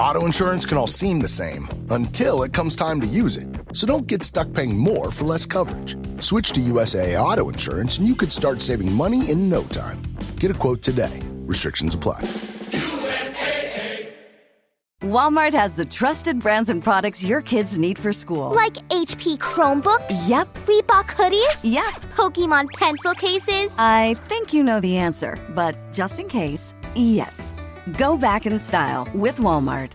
Auto insurance can all seem the same until it comes time to use it. So don't get stuck paying more for less coverage. Switch to USAA Auto Insurance and you could start saving money in no time. Get a quote today. Restrictions apply. Walmart has the trusted brands and products your kids need for school. Like HP Chromebooks? Yep. Reebok hoodies? Yep. Pokemon pencil cases? I think you know the answer, but just in case, yes. Go back in style with Walmart.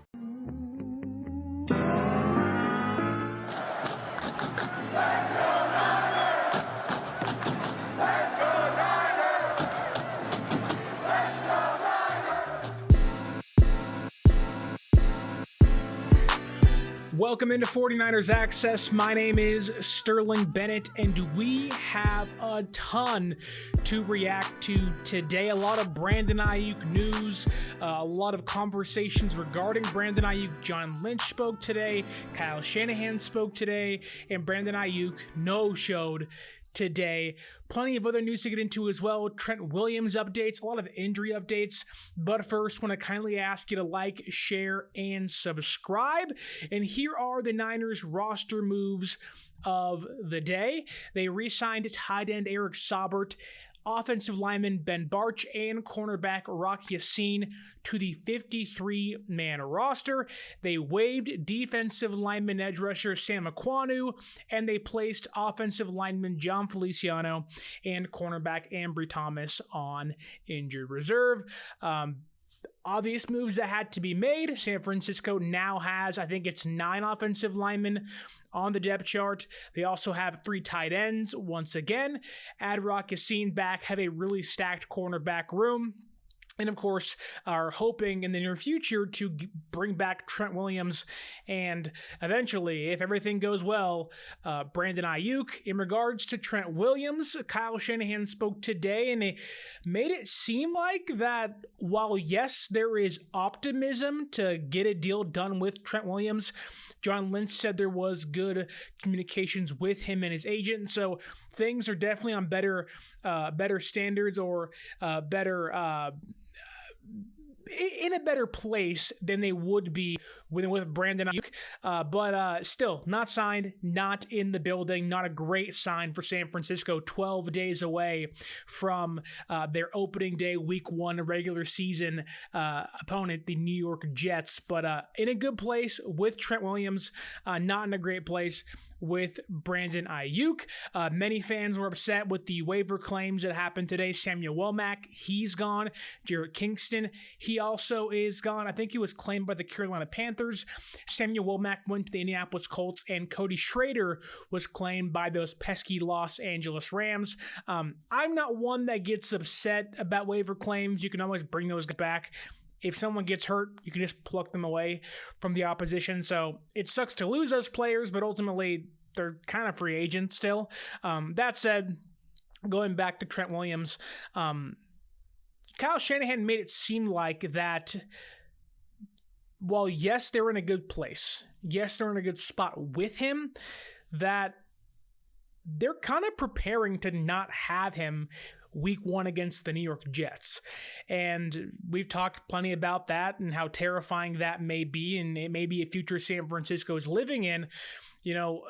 Welcome into 49ers Access. My name is Sterling Bennett, and we have a ton to react to today. A lot of Brandon Aiyuk news, a lot of conversations regarding Brandon Aiyuk. John Lynch spoke today, Kyle Shanahan spoke today, and Brandon Aiyuk no-showed today. Plenty of other news to get into as well. Trent Williams updates, a lot of injury updates. But first, want to kindly ask you to like, share, and subscribe. And here are the Niners roster moves of the day. They re-signed tight end Eric Saubert, offensive lineman Ben Barch, and cornerback Rock Ya-Sin to the 53-man roster. They waived defensive lineman edge rusher Sam Aquanu, and they placed offensive lineman John Feliciano and cornerback Ambry Thomas on injured reserve. Obvious moves that had to be made. San Francisco now has, I think it's 9 offensive linemen on the depth chart. They also have 3 tight ends once again. Add Rock Ya-Sin back, have a really stacked cornerback room. And of course, are hoping in the near future to bring back Trent Williams and eventually, if everything goes well, Brandon Aiyuk. In regards to Trent Williams, Kyle Shanahan spoke today and they made it seem like that while yes, there is optimism to get a deal done with Trent Williams, John Lynch said there was good communications with him and his agent. So things are definitely on better standards or in a better place than they would be with Brandon Aiyuk. But still, not signed, not in the building, not a great sign for San Francisco, 12 days away from their opening day, week 1 regular season opponent, the New York Jets. But in a good place with Trent Williams, not in a great place with Brandon Aiyuk. Many fans were upset with the waiver claims that happened today. Samuel Womack, he's gone. Jarrett Kingston, he also is gone. I think he was claimed by the Carolina Panthers. Samuel Womack went to the Indianapolis Colts, and Cody Schrader was claimed by those pesky Los Angeles Rams. I'm not one that gets upset about waiver claims. You can always bring those back. If someone gets hurt, you can just pluck them away from the opposition. So it sucks to lose those players, but ultimately they're kind of free agents still. That said, going back to Trent Williams, Kyle Shanahan made it seem like that while yes, they're in a good place, yes, they're in a good spot with him, that they're kind of preparing to not have him week 1 against the New York Jets. And we've talked plenty about that and how terrifying that may be, and it may be a future San Francisco is living in. You know,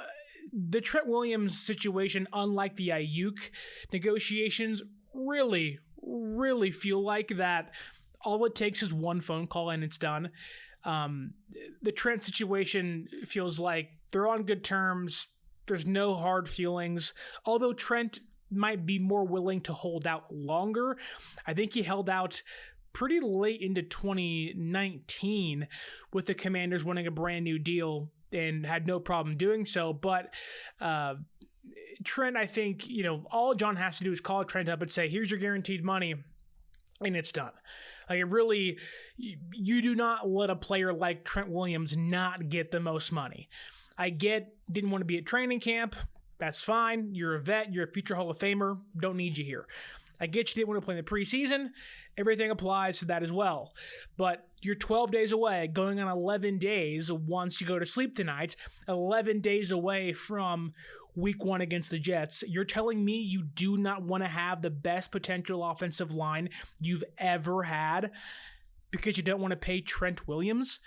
the Trent Williams situation, unlike the Aiyuk negotiations, really feel like that all it takes is one phone call and it's done. The Trent situation feels like they're on good terms. There's no hard feelings. Although Trent might be more willing to hold out longer. I think he held out pretty late into 2019 with the Commanders winning a brand new deal and had no problem doing so. But Trent, I think, all John has to do is call Trent up and say, here's your guaranteed money, and it's done. Like, it really, you do not let a player like Trent Williams not get the most money. I didn't want to be at training camp. That's fine. You're a vet. You're a future Hall of Famer. Don't need you here. I get you didn't want to play in the preseason. Everything applies to that as well. But you're 12 days away, going on 11 days once you go to sleep tonight, 11 days away from week 1 against the Jets. You're telling me you do not want to have the best potential offensive line you've ever had because you don't want to pay Trent Williams?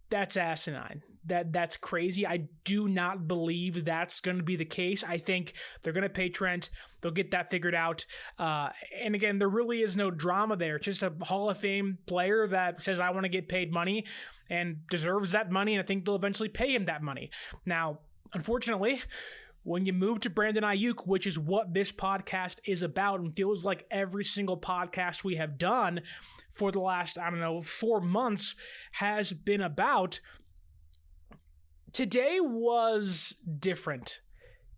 That's asinine. That's crazy. I do not believe that's going to be the case. I think they're going to pay Trent. They'll get that figured out. And again, there really is no drama there. It's just a Hall of Fame player that says, I want to get paid money and deserves that money, and I think they'll eventually pay him that money. Now, unfortunately, when you move to Brandon Aiyuk, which is what this podcast is about, and feels like every single podcast we have done for the last, 4 months has been about, today was different.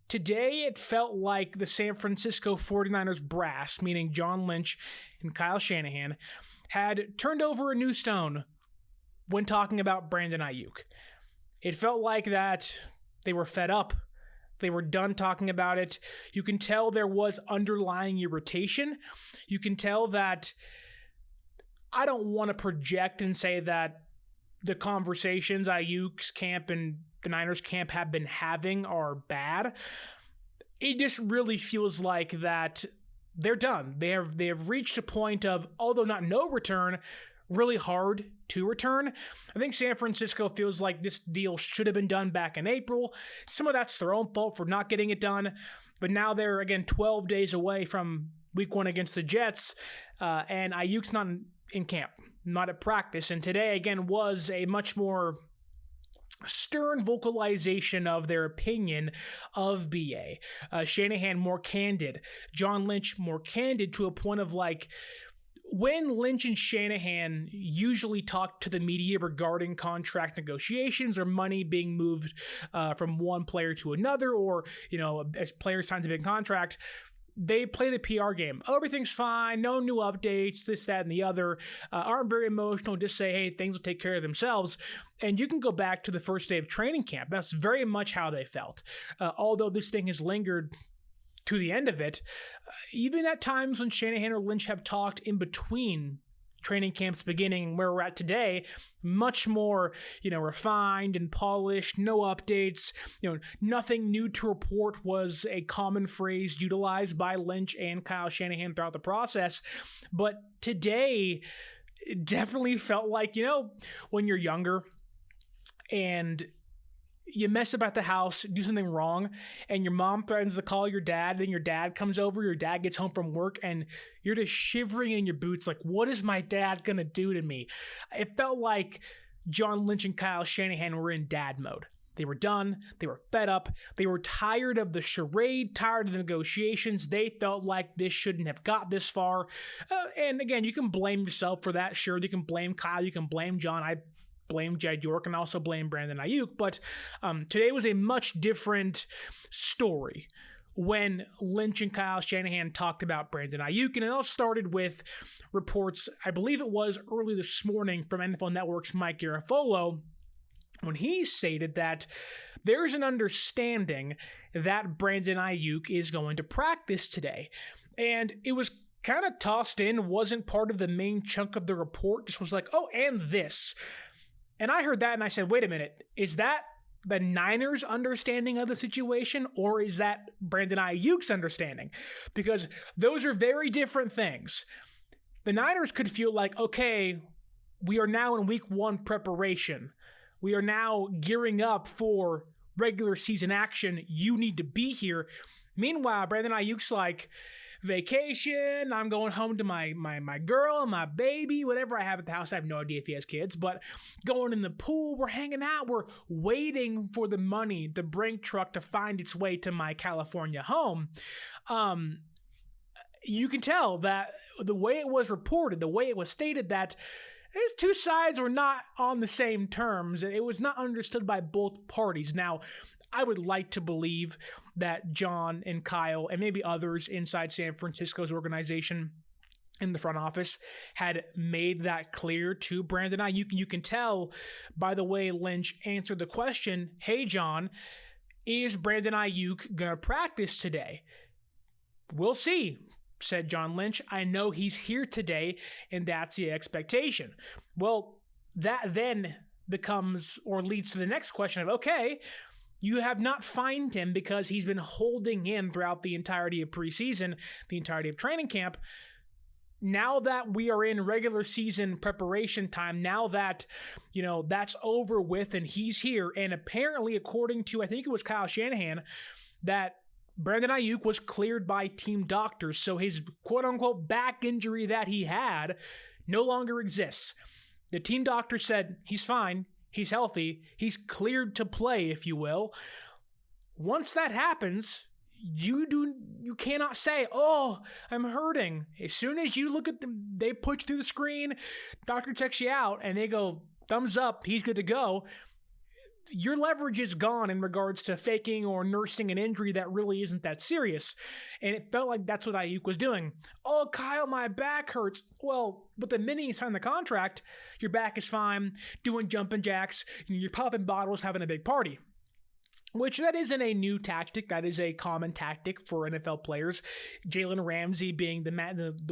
Today it felt like the San Francisco 49ers brass, meaning John Lynch and Kyle Shanahan, had turned over a new stone when talking about Brandon Aiyuk. It felt like that they were fed up. They were done talking about it. You can tell there was underlying irritation. You can tell that, I don't want to project and say that the conversations Aiyuk's camp and the Niners camp have been having are bad. It just really feels like that they're done. They have reached a point of, although not no return, really hard to return. I think San Francisco feels like this deal should have been done back in April. Some of that's their own fault for not getting it done, but now they're, again, 12 days away from week 1 against the Jets, and Aiyuk's not in camp, not at practice, and today, again, was a much more stern vocalization of their opinion of BA. Shanahan more candid. John Lynch more candid, to a point of like, when Lynch and Shanahan usually talk to the media regarding contract negotiations or money being moved from one player to another, or, as players sign a big contract, they play the PR game. Oh, everything's fine, no new updates, this, that, and the other. Aren't very emotional, just say, hey, things will take care of themselves. And you can go back to the first day of training camp. That's very much how they felt. Although this thing has lingered to the end of it, even at times when Shanahan or Lynch have talked in between training camp's beginning and where we're at today, much more, refined and polished, no updates, nothing new to report was a common phrase utilized by Lynch and Kyle Shanahan throughout the process. But today, it definitely felt like, when you're younger and you mess up at the house, do something wrong, and your mom threatens to call your dad, and your dad comes over, your dad gets home from work, and you're just shivering in your boots like, what is my dad going to do to me? It felt like John Lynch and Kyle Shanahan were in dad mode. They were done. They were fed up. They were tired of the charade, tired of the negotiations. They felt like this shouldn't have got this far. And again, you can blame yourself for that. Sure, you can blame Kyle. You can blame John. I blame Jed York and also blame Brandon Aiyuk, but today was a much different story when Lynch and Kyle Shanahan talked about Brandon Aiyuk, and it all started with reports, I believe it was early this morning, from NFL Network's Mike Garafolo, when he stated that there's an understanding that Brandon Aiyuk is going to practice today, and it was kind of tossed in, wasn't part of the main chunk of the report, just was like, oh, and this. And I heard that and I said, wait a minute, is that the Niners' understanding of the situation, or is that Brandon Aiyuk's understanding? Because those are very different things. The Niners could feel like, okay, we are now in week 1 preparation. We are now gearing up for regular season action. You need to be here. Meanwhile, Brandon Aiyuk's like, vacation, I'm going home to my girl, my baby, whatever I have at the house. I have no idea if he has kids, but going in the pool, we're hanging out, we're waiting for the money, the brink truck to find its way to my California home. You can tell that the way it was reported, the way it was stated, that these two sides were not on the same terms. It was not understood by both parties. Now, I would like to believe that John and Kyle and maybe others inside San Francisco's organization in the front office had made that clear to Brandon Aiyuk. You can tell by the way Lynch answered the question, hey, John, is Brandon Aiyuk going to practice today? We'll see, said John Lynch. I know he's here today, and that's the expectation. Well, that then becomes or leads to the next question of, okay, you have not fined him because he's been holding in throughout the entirety of preseason, the entirety of training camp. now that we are in regular season preparation time, now that, that's over with and he's here, and apparently, according to, I think it was Kyle Shanahan, that Brandon Aiyuk was cleared by team doctors, so his quote-unquote back injury that he had no longer exists. The team doctor said he's fine, he's healthy, he's cleared to play, if you will. Once that happens, you cannot say, oh, I'm hurting. As soon as you look at them, they put you through the screen, doctor checks you out, and they go, thumbs up, he's good to go. Your leverage is gone in regards to faking or nursing an injury that really isn't that serious. And it felt like that's what Aiyuk was doing. Oh, Kyle, my back hurts. Well, but the minute you sign the contract, your back is fine, doing jumping jacks, you're popping bottles, having a big party. Which that isn't a new tactic. That is a common tactic for NFL players. Jalen Ramsey being the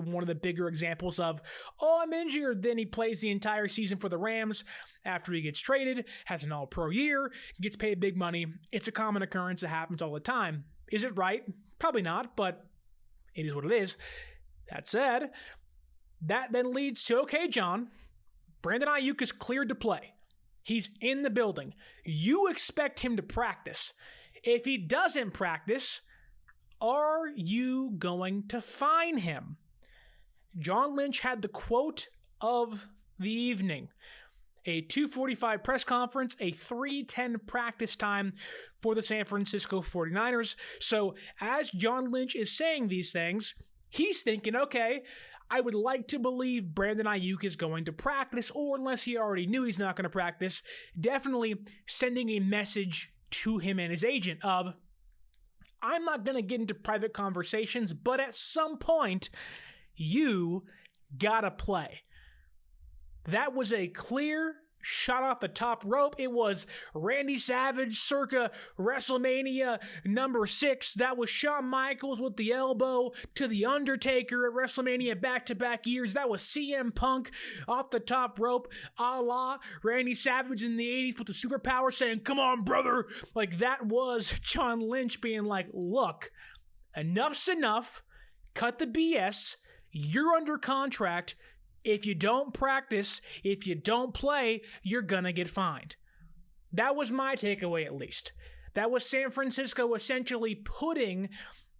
one of the bigger examples of, oh, I'm injured. Then he plays the entire season for the Rams after he gets traded, has an all-pro year, gets paid big money. It's a common occurrence that happens all the time. Is it right? Probably not, but it is what it is. That said, that then leads to, okay, John, Brandon Aiyuk is cleared to play. He's in the building. You expect him to practice. If he doesn't practice, are you going to fine him? John Lynch had the quote of the evening. A 2:45 press conference, a 3:10 practice time for the San Francisco 49ers. So as John Lynch is saying these things, he's thinking, okay, I would like to believe Brandon Aiyuk is going to practice, or unless he already knew he's not going to practice, definitely sending a message to him and his agent of, I'm not going to get into private conversations, but at some point, you gotta play. That was a clear shot off the top rope. It was Randy Savage circa WrestleMania number 6. That was Shawn Michaels with the elbow to The Undertaker at WrestleMania back-to-back years. That was CM Punk off the top rope, a la Randy Savage in the 80s with the superpower saying, come on, brother. Like, that was John Lynch being like, look, enough's enough. Cut the BS. You're under contract. If you don't practice, if you don't play, you're going to get fined. That was my takeaway, at least. That was San Francisco essentially putting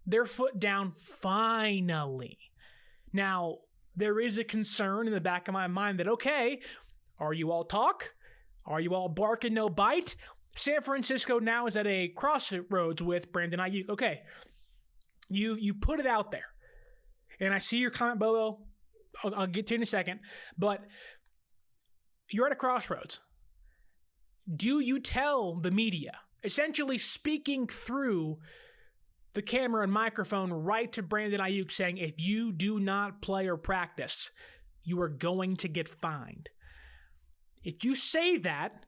their foot down finally. Now, there is a concern in the back of my mind that, okay, are you all talk? Are you all bark and no bite? San Francisco now is at a crossroads with Brandon Aiyuk. Okay, you put it out there. And I see your comment, Bobo. I'll get to you in a second, but you're at a crossroads. Do you tell the media, essentially speaking through the camera and microphone right to Brandon Aiyuk saying, if you do not play or practice, you are going to get fined? If you say that,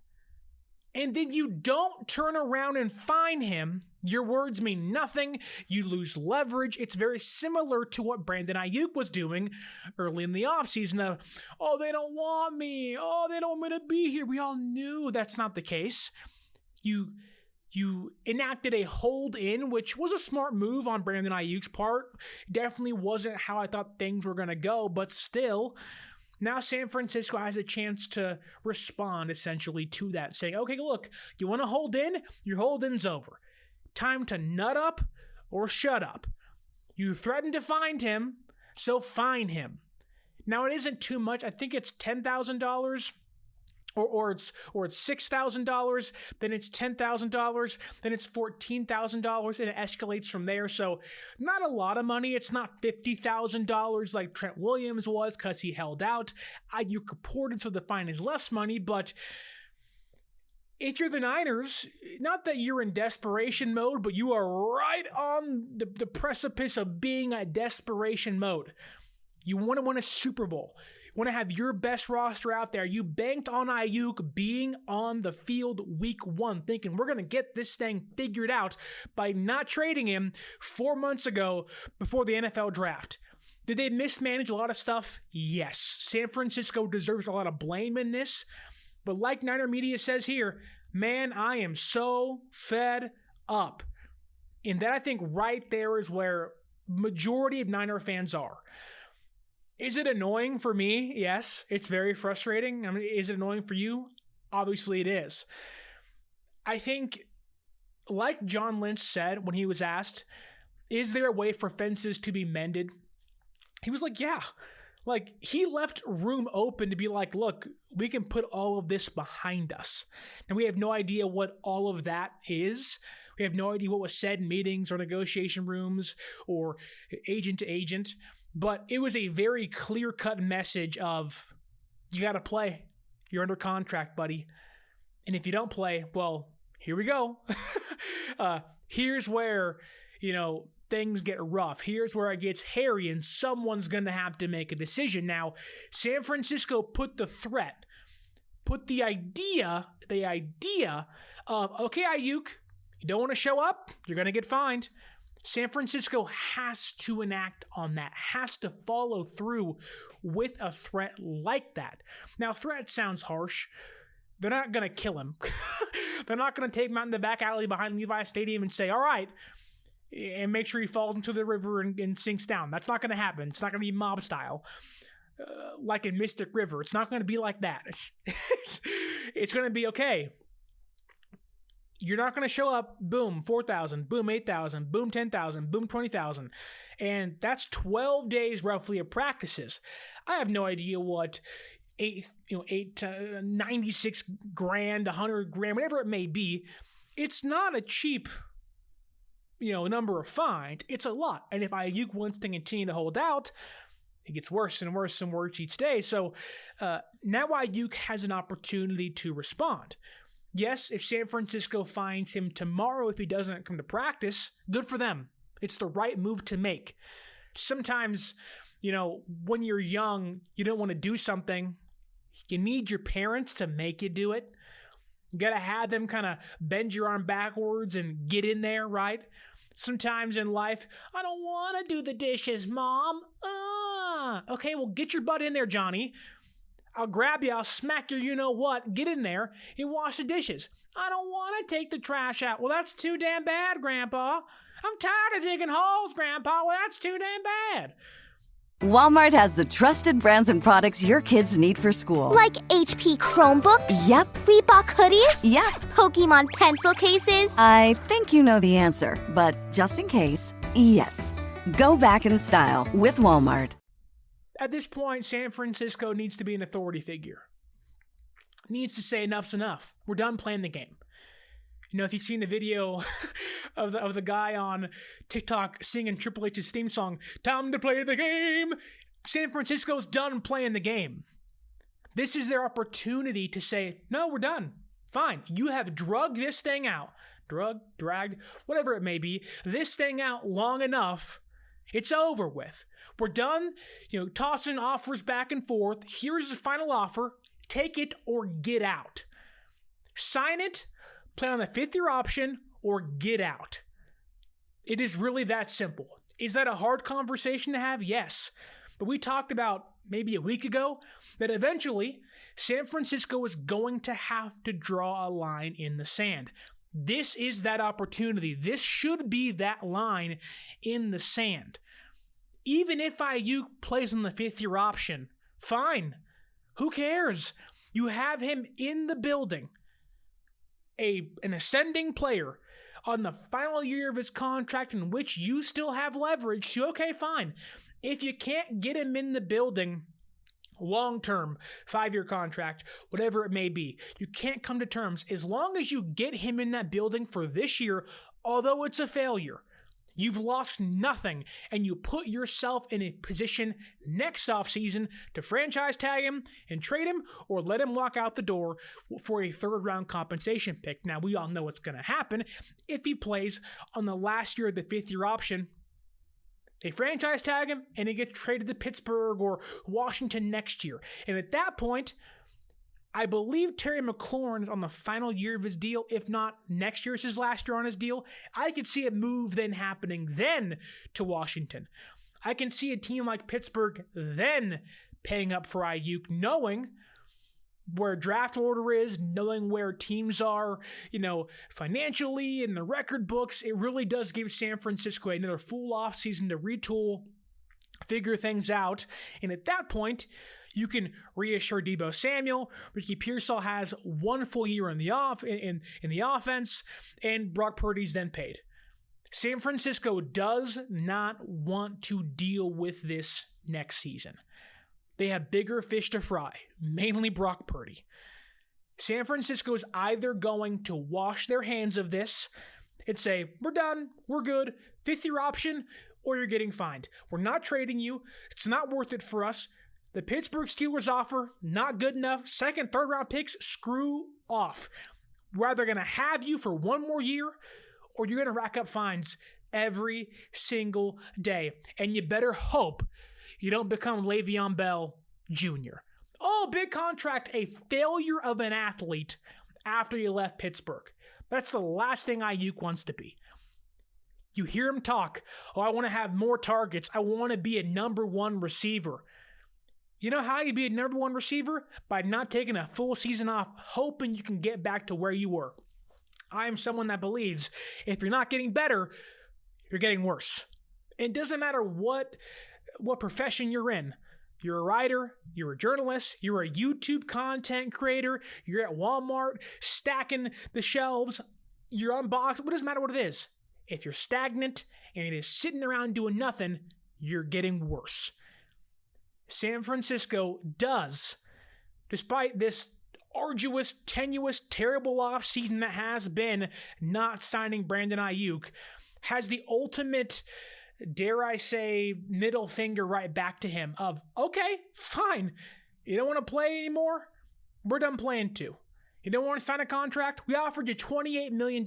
and then you don't turn around and fine him, your words mean nothing. You lose leverage. It's very similar to what Brandon Aiyuk was doing early in the offseason of, oh, they don't want me. Oh, they don't want me to be here. We all knew that's not the case. You enacted a hold-in, which was a smart move on Brandon Aiyuk's part. Definitely wasn't how I thought things were going to go, but still, now San Francisco has a chance to respond essentially to that, saying, okay, look, you want to hold in? Your hold-in's over. Time to nut up or shut up. You threatened to fine him, so fine him. Now, it isn't too much. I think it's $10,000 or it's $6,000, then it's $10,000, then it's $14,000, and it escalates from there. So not a lot of money. It's not $50,000 like Trent Williams was because he held out. Aiyuk reported, so the fine is less money, but if you're the Niners, not that you're in desperation mode, but you are right on the precipice of being at desperation mode. You want to win a Super Bowl. You want to have your best roster out there. You banked on Aiyuk being on the field week 1, thinking we're going to get this thing figured out by not trading him 4 months ago before the NFL draft. Did they mismanage a lot of stuff? Yes. San Francisco deserves a lot of blame in this. But like Niner Media says here, man, I am so fed up. And that, I think, right there is where majority of Niner fans are. Is it annoying for me? Yes. It's very frustrating. I mean, is it annoying for you? Obviously it is. I think, like John Lynch said when he was asked, is there a way for fences to be mended? He was like, yeah. Like, he left room open to be like, look, we can put all of this behind us. And we have no idea what all of that is. We have no idea what was said in meetings or negotiation rooms or agent to agent. But it was a very clear-cut message of, you got to play. You're under contract, buddy. And if you don't play, well, here we go. Here's where, things get rough. Here's where it gets hairy, and someone's going to have to make a decision. Now, San Francisco put the idea of, okay, Aiyuk, you don't want to show up, you're going to get fined. San Francisco has to enact on that, has to follow through with a threat like that. Now, threat sounds harsh. They're not going to kill him. They're not going to take him out in the back alley behind Levi Stadium and say, all right, and make sure he falls into the river and sinks down. That's not going to happen. It's not going to be mob style, like in Mystic River. It's not going to be like that. It's going to be, okay, you're not going to show up, boom, 4,000, boom, 8,000, boom, 10,000, boom, 20,000. And that's 12 days roughly of practices. I have no idea what 96 grand, 100 grand, whatever it may be. It's not a cheap number of fines. It's a lot. And if Aiyuk wants to continue to hold out, it gets worse and worse and worse each day. So now Aiyuk has an opportunity to respond. Yes, if San Francisco finds him tomorrow, if he doesn't come to practice, good for them. It's the right move to make. Sometimes, when you're young, you don't want to do something. You need your parents to make you do it. You got to have them kind of bend your arm backwards and get in there, right? Sometimes in life, I don't want to do the dishes, Mom. Okay, well, get your butt in there, Johnny. I'll grab you, I'll smack your you-know-what, get in there and wash the dishes. I don't want to take the trash out. Well, that's too damn bad, Grandpa. I'm tired of digging holes, Grandpa. Well, that's too damn bad. Walmart has the trusted brands and products your kids need for school. Like HP Chromebooks? Yep. Reebok hoodies? Yep. Pokemon pencil cases? I think you know the answer, but just in case, yes. Go back in style with Walmart. At this point, San Francisco needs to be an authority figure. Needs to say enough's enough. We're done playing the game. If you've seen the video of the guy on TikTok singing Triple H's theme song, time to play the game, San Francisco's done playing the game. This is their opportunity to say, no, we're done. Fine. You have dragged this thing out. Dragged, whatever it may be, this thing out long enough. It's over with. We're done, tossing offers back and forth. Here's the final offer. Take it or get out. Sign it, play on the fifth-year option, or get out. It is really that simple. Is that a hard conversation to have? Yes. But we talked about maybe a week ago that eventually San Francisco is going to have to draw a line in the sand. This is that opportunity. This should be that line in the sand. Even if Aiyuk plays on the fifth-year option, fine. Who cares? You have him in the building, an ascending player on the final year of his contract in which you still have leverage to, okay, fine. If you can't get him in the building long-term, 5-year contract, whatever it may be, you can't come to terms. As long as you get him in that building for this year, although it's a failure, you've lost nothing, and you put yourself in a position next offseason to franchise tag him and trade him or let him walk out the door for a third-round compensation pick. Now, we all know what's going to happen. If he plays on the last year of the fifth-year option, they franchise tag him, and he gets traded to Pittsburgh or Washington next year. And at that point, I believe Terry McLaurin is on the final year of his deal. If not, next year's his last year on his deal. I could see a move then happening then to Washington. I can see a team like Pittsburgh then paying up for Aiyuk, knowing where draft order is, knowing where teams are, financially in the record books. It really does give San Francisco another full offseason to retool, figure things out. And at that point, you can reassure Deebo Samuel. Ricky Pearsall has one full year in the offense, and Brock Purdy's then paid. San Francisco does not want to deal with this next season. They have bigger fish to fry, mainly Brock Purdy. San Francisco is either going to wash their hands of this and say, we're done, we're good, fifth-year option, or you're getting fined. We're not trading you. It's not worth it for us. The Pittsburgh Steelers offer, not good enough. Second, third-round picks, screw off. We're either going to have you for one more year, or you're going to rack up fines every single day. And you better hope you don't become Le'Veon Bell Jr. Oh, big contract, a failure of an athlete after you left Pittsburgh. That's the last thing Aiyuk wants to be. You hear him talk, oh, I want to have more targets. I want to be a number one receiver. You know how you be a number one receiver? By not taking a full season off, hoping you can get back to where you were. I am someone that believes if you're not getting better, you're getting worse. It doesn't matter what profession you're in. You're a writer, you're a journalist, you're a YouTube content creator, you're at Walmart stacking the shelves, you're unboxing, it doesn't matter what it is. If you're stagnant and it is sitting around doing nothing, you're getting worse. San Francisco does, despite this arduous, tenuous, terrible offseason that has been not signing Brandon Aiyuk, has the ultimate, dare I say, middle finger right back to him of, okay, fine. You don't want to play anymore? We're done playing too. You don't want to sign a contract? We offered you $28 million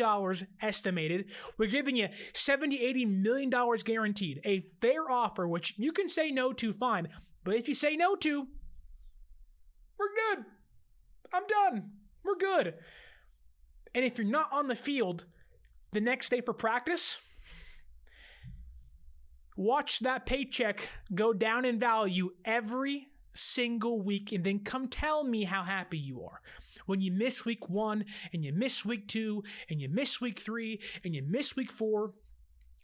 estimated. We're giving you $70, $80 million guaranteed. A fair offer, which you can say no to, fine. But if you say no to, we're good. I'm done. We're good. And if you're not on the field the next day for practice, watch that paycheck go down in value every single week, and then come tell me how happy you are. When you miss week 1, and you miss week 2, and you miss week 3, and you miss week 4,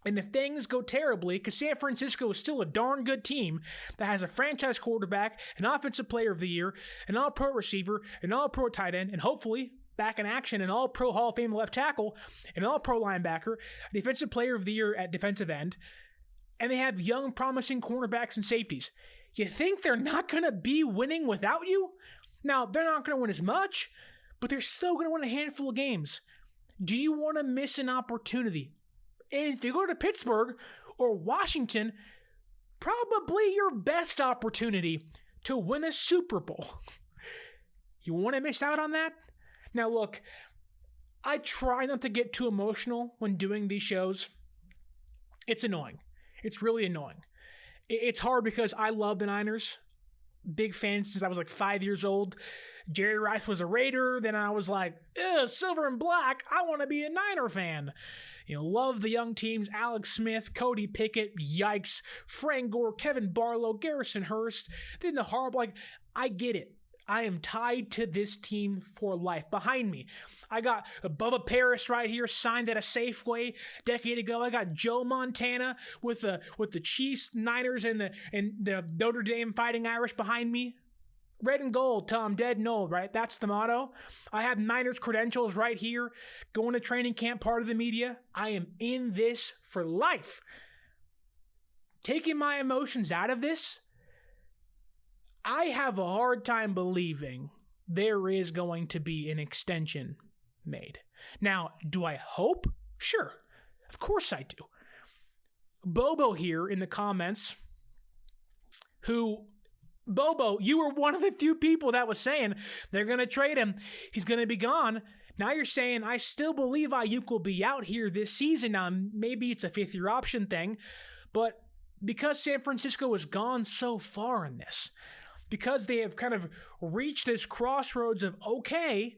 and if things go terribly, because San Francisco is still a darn good team that has a franchise quarterback, an offensive player of the year, an all-pro receiver, an all-pro tight end, and hopefully back in action, an all-pro Hall of Fame left tackle, an all-pro linebacker, a defensive player of the year at defensive end, and they have young, promising cornerbacks and safeties. You think they're not going to be winning without you? Now, they're not going to win as much, but they're still going to win a handful of games. Do you want to miss an opportunity? And if you go to Pittsburgh or Washington, probably your best opportunity to win a Super Bowl. You want to miss out on that? Now, look, I try not to get too emotional when doing these shows. It's annoying. It's really annoying. It's hard because I love the Niners. Big fan since I was like 5 years old. Jerry Rice was a Raider. Then I was like, silver and black. I want to be a Niner fan. You know, love the young teams. Alex Smith, Cody Pickett, yikes. Frank Gore, Kevin Barlow, Garrison Hurst. Then the horrible, I get it. I am tied to this team for life. Behind me, I got Bubba Paris right here, signed at a Safeway a decade ago. I got Joe Montana with the Chiefs, Niners, and the Notre Dame Fighting Irish behind me. Red and gold till I'm dead and old, right? That's the motto. I have Niners credentials right here. Going to training camp, part of the media. I am in this for life. Taking my emotions out of this, I have a hard time believing there is going to be an extension made. Now, do I hope? Sure. Of course I do. Bobo here in the comments, Bobo, you were one of the few people that was saying they're going to trade him. He's going to be gone. Now you're saying, I still believe Aiyuk will be out here this season. Now, maybe it's a fifth-year option thing, but because San Francisco has gone so far in this, because they have kind of reached this crossroads of, okay,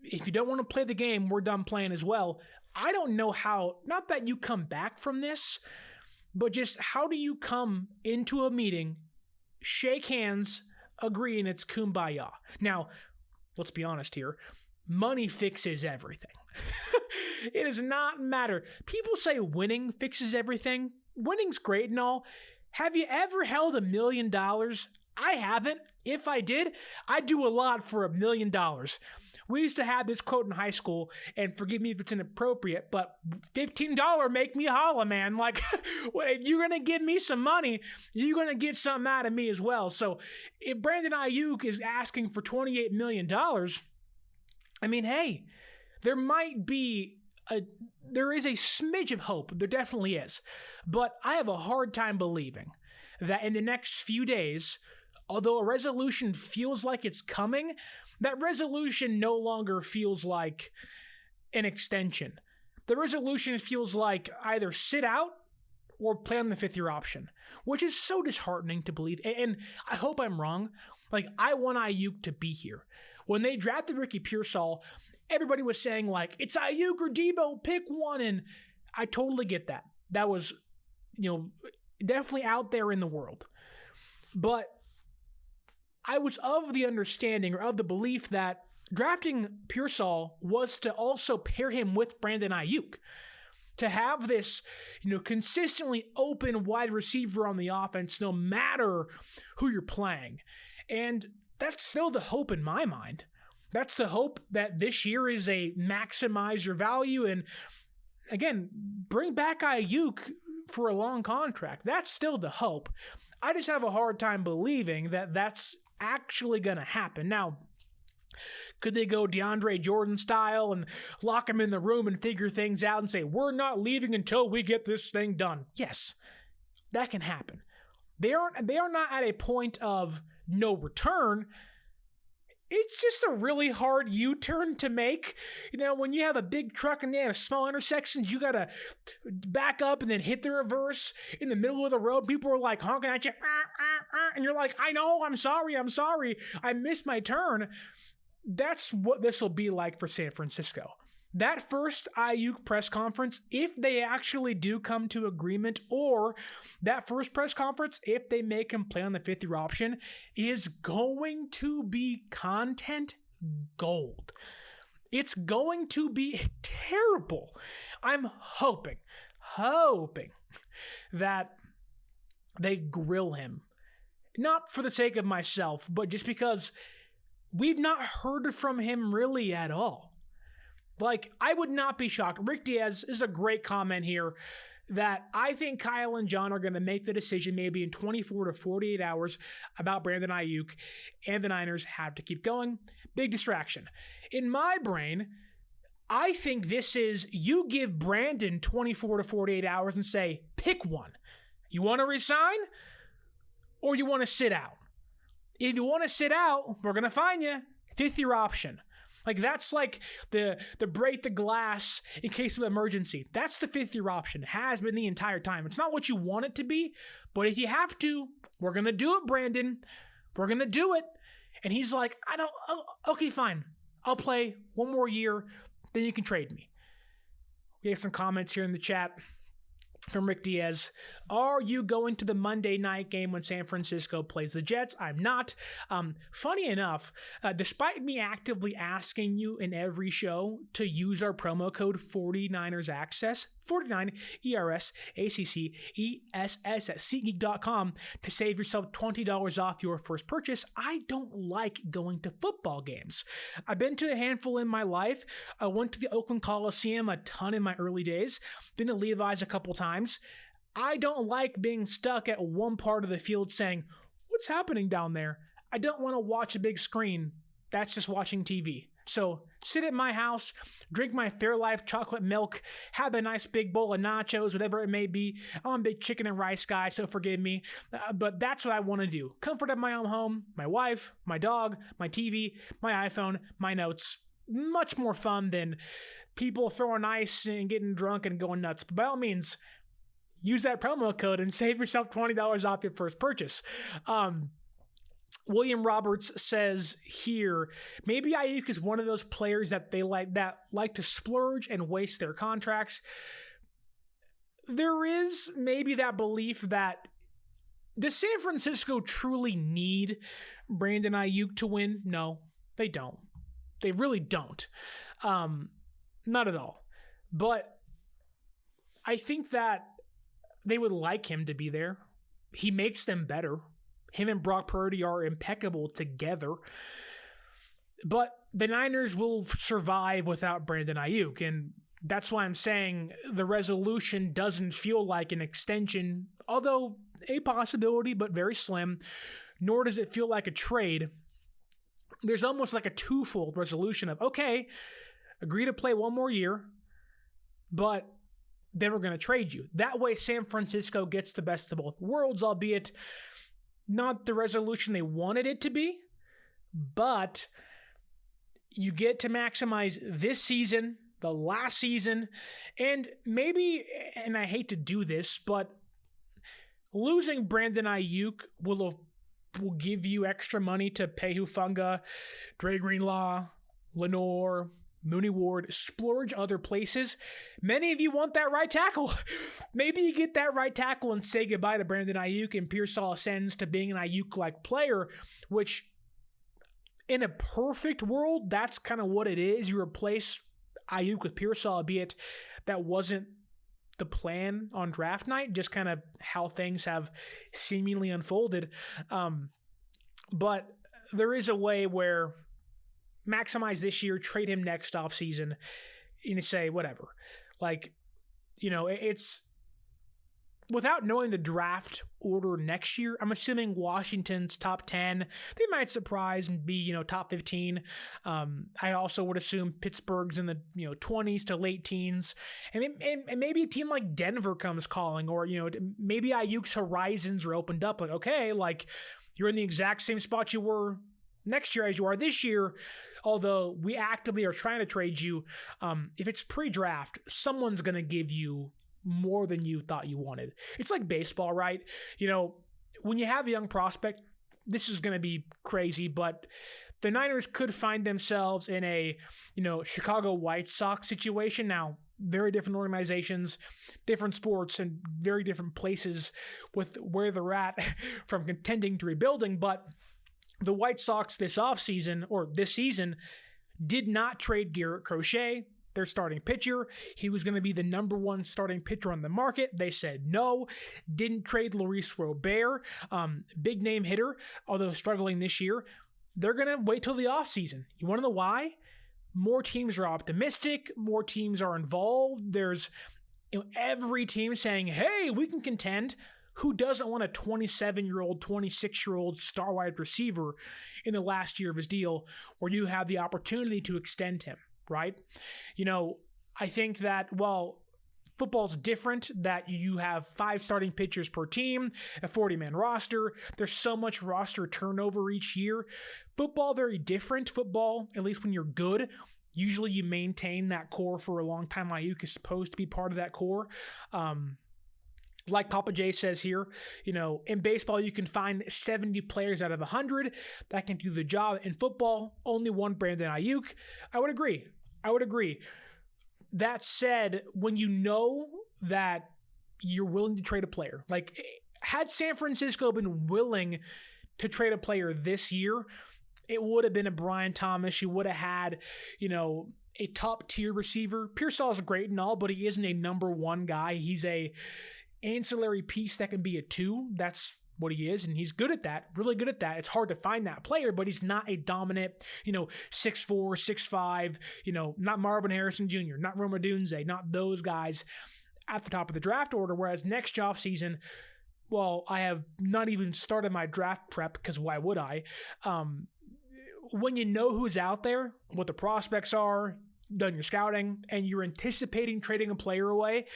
if you don't want to play the game, we're done playing as well. I don't know how, not that you come back from this, but just how do you come into a meeting, shake hands, agree, and it's kumbaya. Now, let's be honest here. Money fixes everything. It does not matter. People say winning fixes everything. winning's great and all. Have you ever held $1 million? I haven't. If I did, I'd do a lot for $1 million. We used to have this quote in high school, and forgive me if it's inappropriate, but $15 make me holla, man. Like, if you're going to give me some money, you're going to get something out of me as well. So if Brandon Aiyuk is asking for $28 million, I mean, hey, there is a smidge of hope. There definitely is. But I have a hard time believing that in the next few days, although a resolution feels like it's coming, that resolution no longer feels like an extension. The resolution feels like either sit out or play on the fifth-year option, which is so disheartening to believe. And I hope I'm wrong. Like, I want Aiyuk to be here. When they drafted Ricky Pearsall, everybody was saying, like, it's Aiyuk or Debo, pick one. And I totally get that. That was, definitely out there in the world. But I was of the understanding or of the belief that drafting Pearsall was to also pair him with Brandon Aiyuk, to have this, consistently open wide receiver on the offense no matter who you're playing. And that's still the hope in my mind. That's the hope that this year is a maximize your value and, again, bring back Aiyuk for a long contract. That's still the hope. I just have a hard time believing that that's actually going to happen. Now, could they go DeAndre Jordan style and lock him in the room and figure things out and say, we're not leaving until we get this thing done? Yes, that can happen. They are not at a point of no return. It's just a really hard U-turn to make. When you have a big truck and they have small intersections, you got to back up and then hit the reverse in the middle of the road. People are like honking at you. And you're like, I know, I'm sorry. I missed my turn. That's what this will be like for San Francisco. That first Aiyuk press conference, if they actually do come to agreement, or that first press conference, if they make him play on the fifth-year option, is going to be content gold. It's going to be terrible. I'm hoping that they grill him. Not for the sake of myself, but just because we've not heard from him really at all. Like, I would not be shocked. Rick Diaz is a great comment here that I think Kyle and John are going to make the decision maybe in 24 to 48 hours about Brandon Aiyuk, and the Niners have to keep going. Big distraction. In my brain, I think this is you give Brandon 24 to 48 hours and say, pick one. You want to resign or you want to sit out? If you want to sit out, we're going to fine you. Fifth-year option. Like, that's like the break the glass in case of emergency. That's the fifth-year option. It has been the entire time. It's not what you want it to be, but if you have to, we're going to do it, Brandon. We're going to do it. And he's like, okay, fine. I'll play one more year, then you can trade me. We have some comments here in the chat from Rick Diaz. Are you going to the Monday night game when San Francisco plays the Jets? I'm not. Funny enough, despite me actively asking you in every show to use our promo code 49ers Access, 49 ERS ACC ESS at SeatGeek.com to save yourself $20 off your first purchase, I don't like going to football games. I've been to a handful in my life. I went to the Oakland Coliseum a ton in my early days. Been to Levi's a couple times. I don't like being stuck at one part of the field saying, what's happening down there? I don't want to watch a big screen. That's just watching TV. So sit at my house, drink my Fairlife chocolate milk, have a nice big bowl of nachos, whatever it may be. I'm a big chicken and rice guy, so forgive me. But that's what I want to do. Comfort of my own home, my wife, my dog, my TV, my iPhone, my notes. Much more fun than people throwing ice and getting drunk and going nuts. But by all means, use that promo code and save yourself $20 off your first purchase. William Roberts says here, maybe Aiyuk is one of those players that they like to splurge and waste their contracts. There is maybe that belief that does San Francisco truly need Brandon Aiyuk to win? No, they don't. They really don't. Not at all. But I think that they would like him to be there. He makes them better. Him and Brock Purdy are impeccable together. But the Niners will survive without Brandon Aiyuk, and that's why I'm saying the resolution doesn't feel like an extension, although a possibility, but very slim, nor does it feel like a trade. There's almost like a twofold resolution of, okay, agree to play one more year, but then we're going to trade you. That way, San Francisco gets the best of both worlds, albeit not the resolution they wanted it to be, but you get to maximize this season, the last season, and maybe, and I hate to do this, but losing Brandon Aiyuk will give you extra money to pay Hufanga, Dre Greenlaw, Lenore, Mooney Ward, splurge other places. Many of you want that right tackle. Maybe you get that right tackle and say goodbye to Brandon Aiyuk, and Pearsall ascends to being an Aiyuk-like player, which in a perfect world, that's kind of what it is. You replace Aiyuk with Pearsall, albeit that wasn't the plan on draft night, just kind of how things have seemingly unfolded. But there is a way where maximize this year, trade him next offseason, and say whatever. Like, it's without knowing the draft order next year, I'm assuming Washington's top 10. They might surprise and be, top 15. I also would assume Pittsburgh's in the, 20s to late teens. And maybe a team like Denver comes calling, or, maybe Aiyuk's horizons are opened up. Like, okay, like you're in the exact same spot you were next year as you are this year, although we actively are trying to trade you. If it's pre-draft, someone's going to give you more than you thought you wanted. It's like baseball, right? When you have a young prospect, this is going to be crazy, but the Niners could find themselves in a, Chicago White Sox situation. Now, very different organizations, different sports, and very different places with where they're at from contending to rebuilding, but the White Sox this season, did not trade Garrett Crochet, their starting pitcher. He was going to be the number one starting pitcher on the market. They said no. Didn't trade Luis Robert, big name hitter, although struggling this year. They're going to wait till the offseason. You want to know why? More teams are optimistic. More teams are involved. There's every team saying, hey, we can contend. Who doesn't want a 27-year-old, 26-year-old star wide receiver in the last year of his deal where you have the opportunity to extend him, right? I think that, football's different, that you have 5 starting pitchers per team, a 40-man roster. There's so much roster turnover each year. Football, very different. Football, at least when you're good, usually you maintain that core for a long time. Aiyuk is supposed to be part of that core. Like Papa J says here, in baseball, you can find 70 players out of 100 that can do the job. In football, only one Brandon Aiyuk. I would agree. That said, when you know that you're willing to trade a player, like had San Francisco been willing to trade a player this year, it would have been a Brian Thomas. You would have had, a top tier receiver. Pearsall is great and all, but he isn't a number one guy. He's a ancillary piece that can be a 2. That's what he is, and he's good at that, really good at that. It's hard to find that player, but he's not a dominant, 6'4", 6'5", not Marvin Harrison Jr., not Rome Odunze, not those guys at the top of the draft order. Whereas next offseason, I have not even started my draft prep, because why would I? When you know who's out there, what the prospects are, done your scouting, and you're anticipating trading a player away,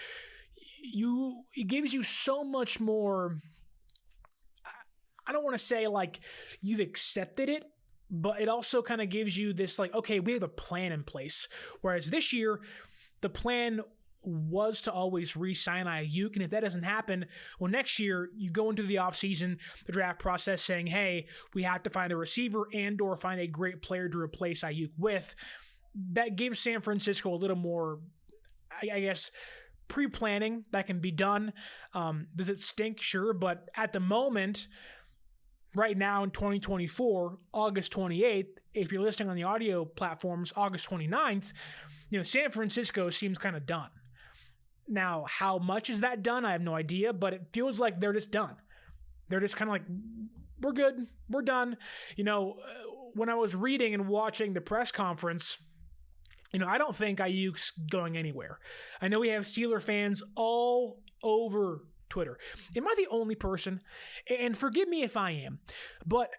it gives you so much more. I don't want to say like you've accepted it, but it also kind of gives you this like, okay, we have a plan in place. Whereas this year, the plan was to always re-sign Aiyuk, and if that doesn't happen, next year you go into the offseason, the draft process saying, hey, we have to find a receiver and or find a great player to replace Aiyuk with. That gives San Francisco a little more, I guess, pre-planning that can be done. Does it stink? Sure. But at the moment, right now in 2024, August 28th, if you're listening on the audio platforms, August 29th, San Francisco seems kind of done. Now, how much is that done? I have no idea, but it feels like they're just done. They're just kind of like, we're good, we're done. When I was reading and watching the press conference, I don't think Aiyuk's going anywhere. I know we have Steeler fans all over Twitter. Am I the only person? And forgive me if I am, but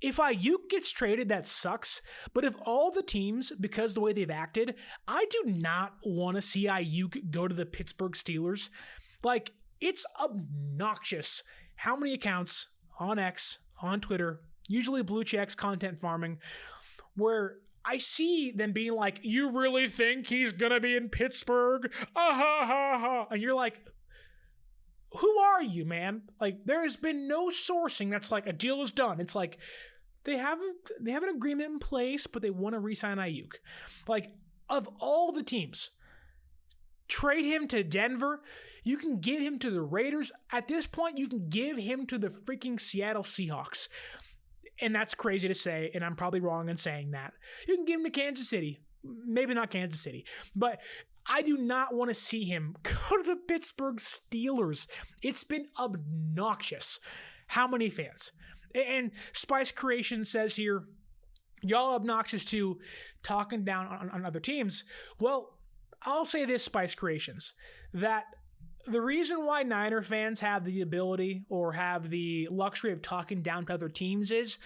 if Aiyuk gets traded, that sucks. But if all the teams, because the way they've acted, I do not want to see Aiyuk go to the Pittsburgh Steelers. Like, it's obnoxious how many accounts on X, on Twitter, usually blue checks, content farming, where I see them being like, you really think he's going to be in Pittsburgh? Ah, ha, ha, ha. And you're like, who are you, man? Like, there has been no sourcing that's like, a deal is done. It's like, they have an agreement in place, but they want to re-sign Aiyuk. Like, of all the teams, trade him to Denver. You can give him to the Raiders. At this point, you can give him to the freaking Seattle Seahawks. And that's crazy to say, and I'm probably wrong in saying that. You can give him to Kansas City. Maybe not Kansas City. But I do not want to see him go to the Pittsburgh Steelers. It's been obnoxious. How many fans? And Spice Creation says here, y'all obnoxious too, talking down on other teams. Well, I'll say this, Spice Creations, that the reason why Niner fans have the ability or have the luxury of talking down to other teams is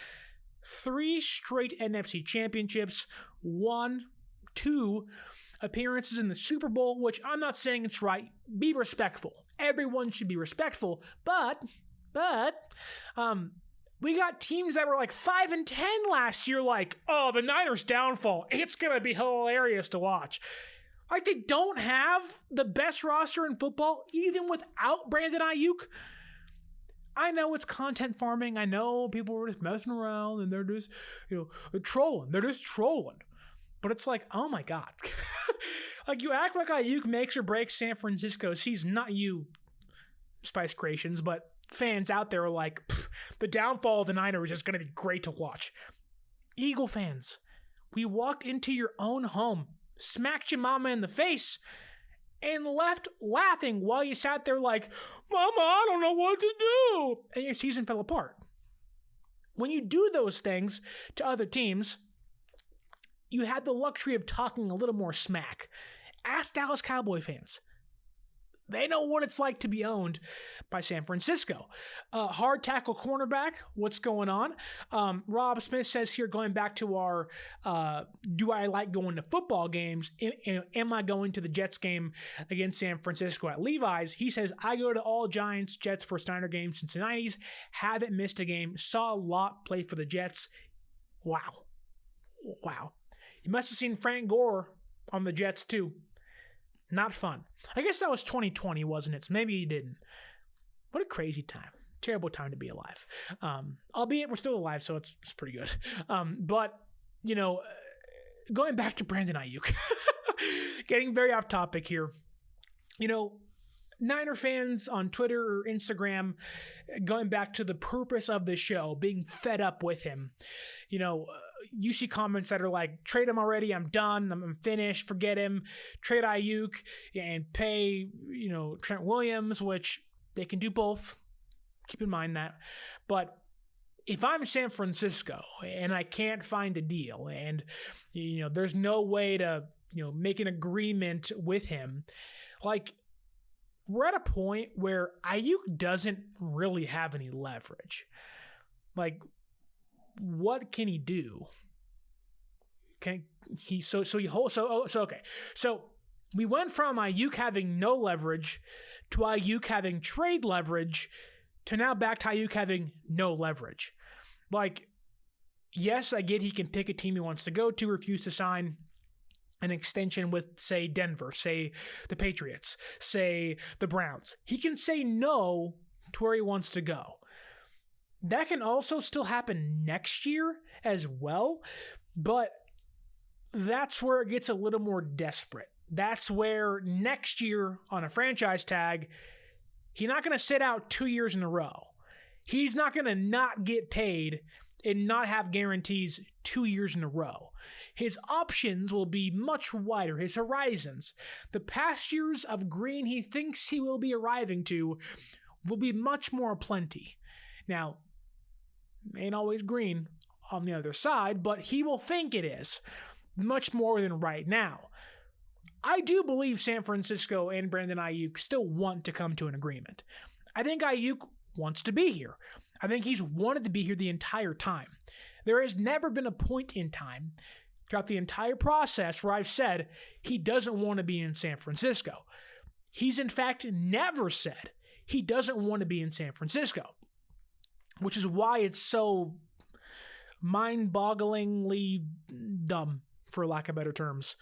3 straight NFC championships, 1, 2 appearances in the Super Bowl, which I'm not saying it's right. Be respectful. Everyone should be respectful. But we got teams that were like 5-10 last year, like, oh, the Niners' downfall. It's going to be hilarious to watch. Like, they don't have the best roster in football, even without Brandon Aiyuk. I know it's content farming. I know people are just messing around and they're just, they're trolling. They're just trolling. But it's like, oh my God. Like, you act like Aiyuk makes or breaks San Francisco. He's not you, Spice Creations, but fans out there are like, the downfall of the Niners is going to be great to watch. Eagle fans, we walked into your own home, smacked your mama in the face, and left laughing while you sat there like, Mama, I don't know what to do. And your season fell apart. When you do those things to other teams, you had the luxury of talking a little more smack. Ask Dallas Cowboy fans. They know what it's like to be owned by San Francisco. Hard tackle cornerback, what's going on? Rob Smith says here, going back to our do I like going to football games? Am I going to the Jets game against San Francisco at Levi's? He says, I go to all Giants, Jets, first Niner games since the 90s. Haven't missed a game. Saw a lot play for the Jets. Wow. You must have seen Frank Gore on the Jets too. Not fun. I guess that was 2020, wasn't it? So maybe you didn't. What a crazy time. Terrible time to be alive. Albeit we're still alive, so it's pretty good. But, going back to Brandon Aiyuk, getting very off topic here. Niner fans on Twitter or Instagram, going back to the purpose of the show, being fed up with him. You see comments that are like, trade him already, I'm done, I'm finished, forget him, trade Aiyuk and pay, Trent Williams, which they can do both. Keep in mind that. But if I'm San Francisco and I can't find a deal and, there's no way to, make an agreement with him, like, we're at a point where Aiyuk doesn't really have any leverage. Like, what can he do? Okay, okay. So we went from Aiyuk having no leverage to Aiyuk having trade leverage to now back to Aiyuk having no leverage. Like, yes, I get he can pick a team he wants to go to, refuse to sign an extension with, say, Denver, say the Patriots, say the Browns. He can say no to where he wants to go. That can also still happen next year as well, but that's where it gets a little more desperate. That's where next year on a franchise tag, he's not going to sit out 2 years in a row. He's not going to not get paid and not have guarantees 2 years in a row. His options will be much wider, his horizons. The pastures of green he thinks he will be arriving to will be much more plenty. Now, ain't always green on the other side, but he will think it is, much more than right now. I do believe San Francisco and Brandon Aiyuk still want to come to an agreement. I think Aiyuk wants to be here. I think he's wanted to be here the entire time. There has never been a point in time throughout the entire process where I've said he doesn't want to be in San Francisco. He's in fact never said he doesn't want to be in San Francisco, which is why it's so mind-bogglingly dumb, for lack of better terms,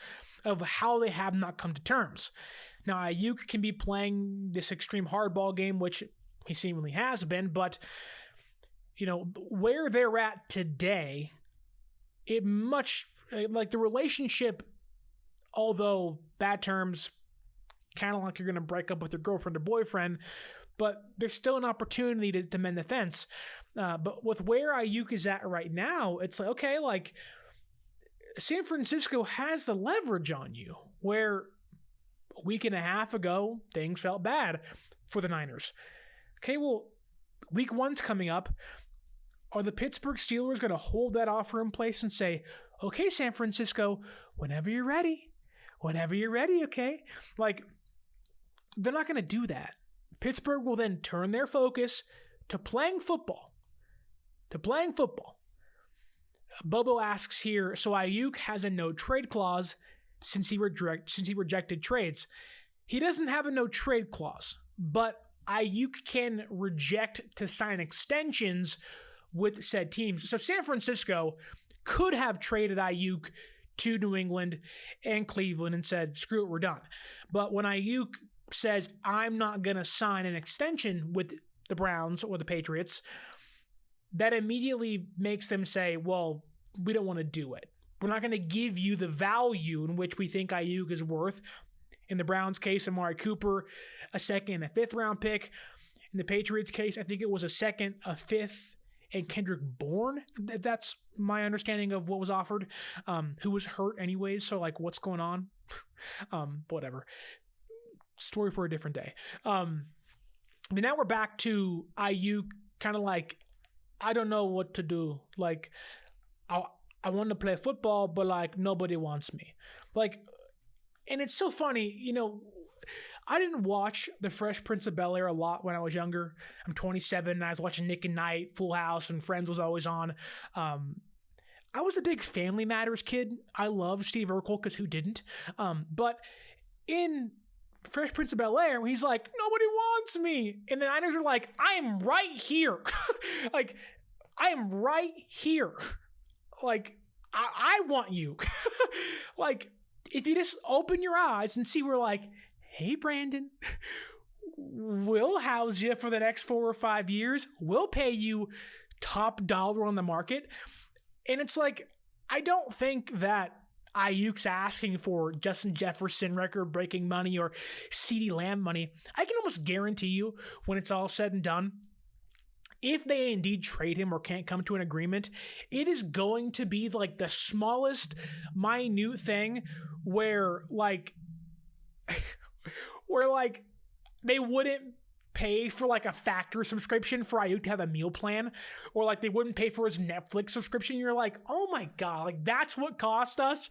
of how they have not come to terms. Now, Aiyuk can be playing this extreme hardball game, which he seemingly has been, but where they're at today, it much like the relationship, although bad terms, kind of like you're going to break up with your girlfriend or boyfriend, but there's still an opportunity to mend the fence. But with where Aiyuk is at right now, it's like, okay, like San Francisco has the leverage on you, where a week and a half ago, things felt bad for the Niners. Okay, well, week 1's coming up. Are the Pittsburgh Steelers going to hold that offer in place and say, okay, San Francisco, whenever you're ready, okay? Like, they're not going to do that. Pittsburgh will then turn their focus to playing football. Bobo asks here, so Aiyuk has a no-trade clause since he rejected trades. He doesn't have a no-trade clause, but Aiyuk can reject to sign extensions with said teams. So San Francisco could have traded Aiyuk to New England and Cleveland and said, screw it, we're done. But when Aiyuk says, I'm not going to sign an extension with the Browns or the Patriots, that immediately makes them say, well, we don't want to do it. We're not going to give you the value in which we think Aiyuk is worth. In the Browns' case, Amari Cooper, a second and a fifth round pick. In the Patriots' case, I think it was a second, a fifth, and Kendrick Bourne. That's my understanding of what was offered, who was hurt anyways. So, like, what's going on? Whatever. Story for a different day. But now we're back to Aiyuk, kind of like, I don't know what to do. Like, I want to play football, but, like, nobody wants me. Like, and it's so funny, I didn't watch The Fresh Prince of Bel-Air a lot when I was younger. I'm 27, and I was watching Nick and Night, Full House, and Friends was always on. I was a big Family Matters kid. I loved Steve Urkel, because who didn't? But in Fresh Prince of Bel-Air, he's like, nobody wants me. And the Niners are like, I am right here. Like, I am right here. Like, I want you. Like, if you just open your eyes and see, we're like, hey, Brandon, we'll house you for the next 4 or 5 years. We'll pay you top dollar on the market. And it's like, I don't think that Aiyuk's asking for Justin Jefferson record-breaking money or CeeDee Lamb money. I can almost guarantee you, when it's all said and done, if they indeed trade him or can't come to an agreement, it is going to be like the smallest, minute thing where they wouldn't pay for like a Factor subscription for Aiyuk to have a meal plan, or like they wouldn't pay for his Netflix subscription. You're like, oh my God, like that's what cost us.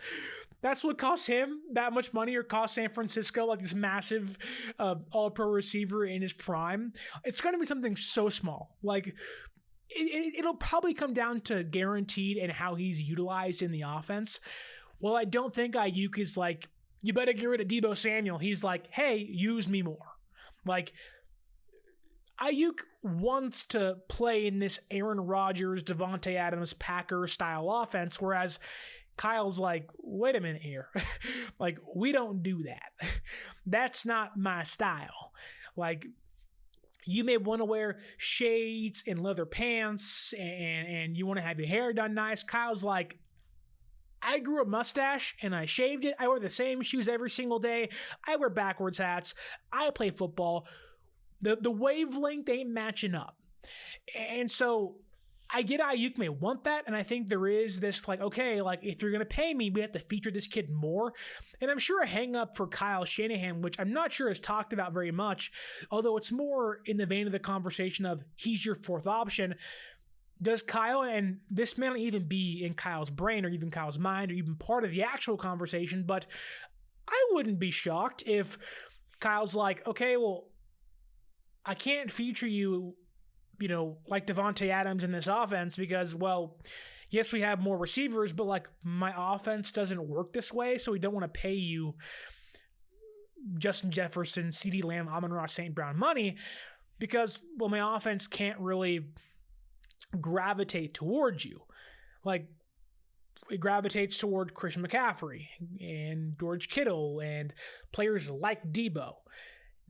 That's what cost him that much money, or cost San Francisco like this massive all-pro receiver in his prime. It's going to be something so small. Like it'll probably come down to guaranteed and how he's utilized in the offense. Well, I don't think Aiyuk is like, you better get rid of Deebo Samuel. He's like, hey, use me more. Like, Aiyuk wants to play in this Aaron Rodgers, Devontae Adams, Packer style offense, whereas Kyle's like, wait a minute here. Like, we don't do that. That's not my style. Like, you may want to wear shades and leather pants and you want to have your hair done nice. Kyle's like, I grew a mustache and I shaved it. I wear the same shoes every single day. I wear backwards hats. I play football. The wavelength ain't matching up. And so I get Aiyuk may want that, and I think there is this like, okay, like if you're going to pay me, we have to feature this kid more. And I'm sure a hang-up for Kyle Shanahan, which I'm not sure is talked about very much, although it's more in the vein of the conversation of he's your fourth option. Does Kyle, and this may not even be in Kyle's brain or even Kyle's mind or even part of the actual conversation, but I wouldn't be shocked if Kyle's like, okay, well, I can't feature you, like Devontae Adams in this offense because, well, yes, we have more receivers, but like my offense doesn't work this way, so we don't want to pay you Justin Jefferson, CeeDee Lamb, Amon-Ra St. Brown money because, well, my offense can't really gravitate towards you. Like, it gravitates toward Christian McCaffrey and George Kittle and players like Debo.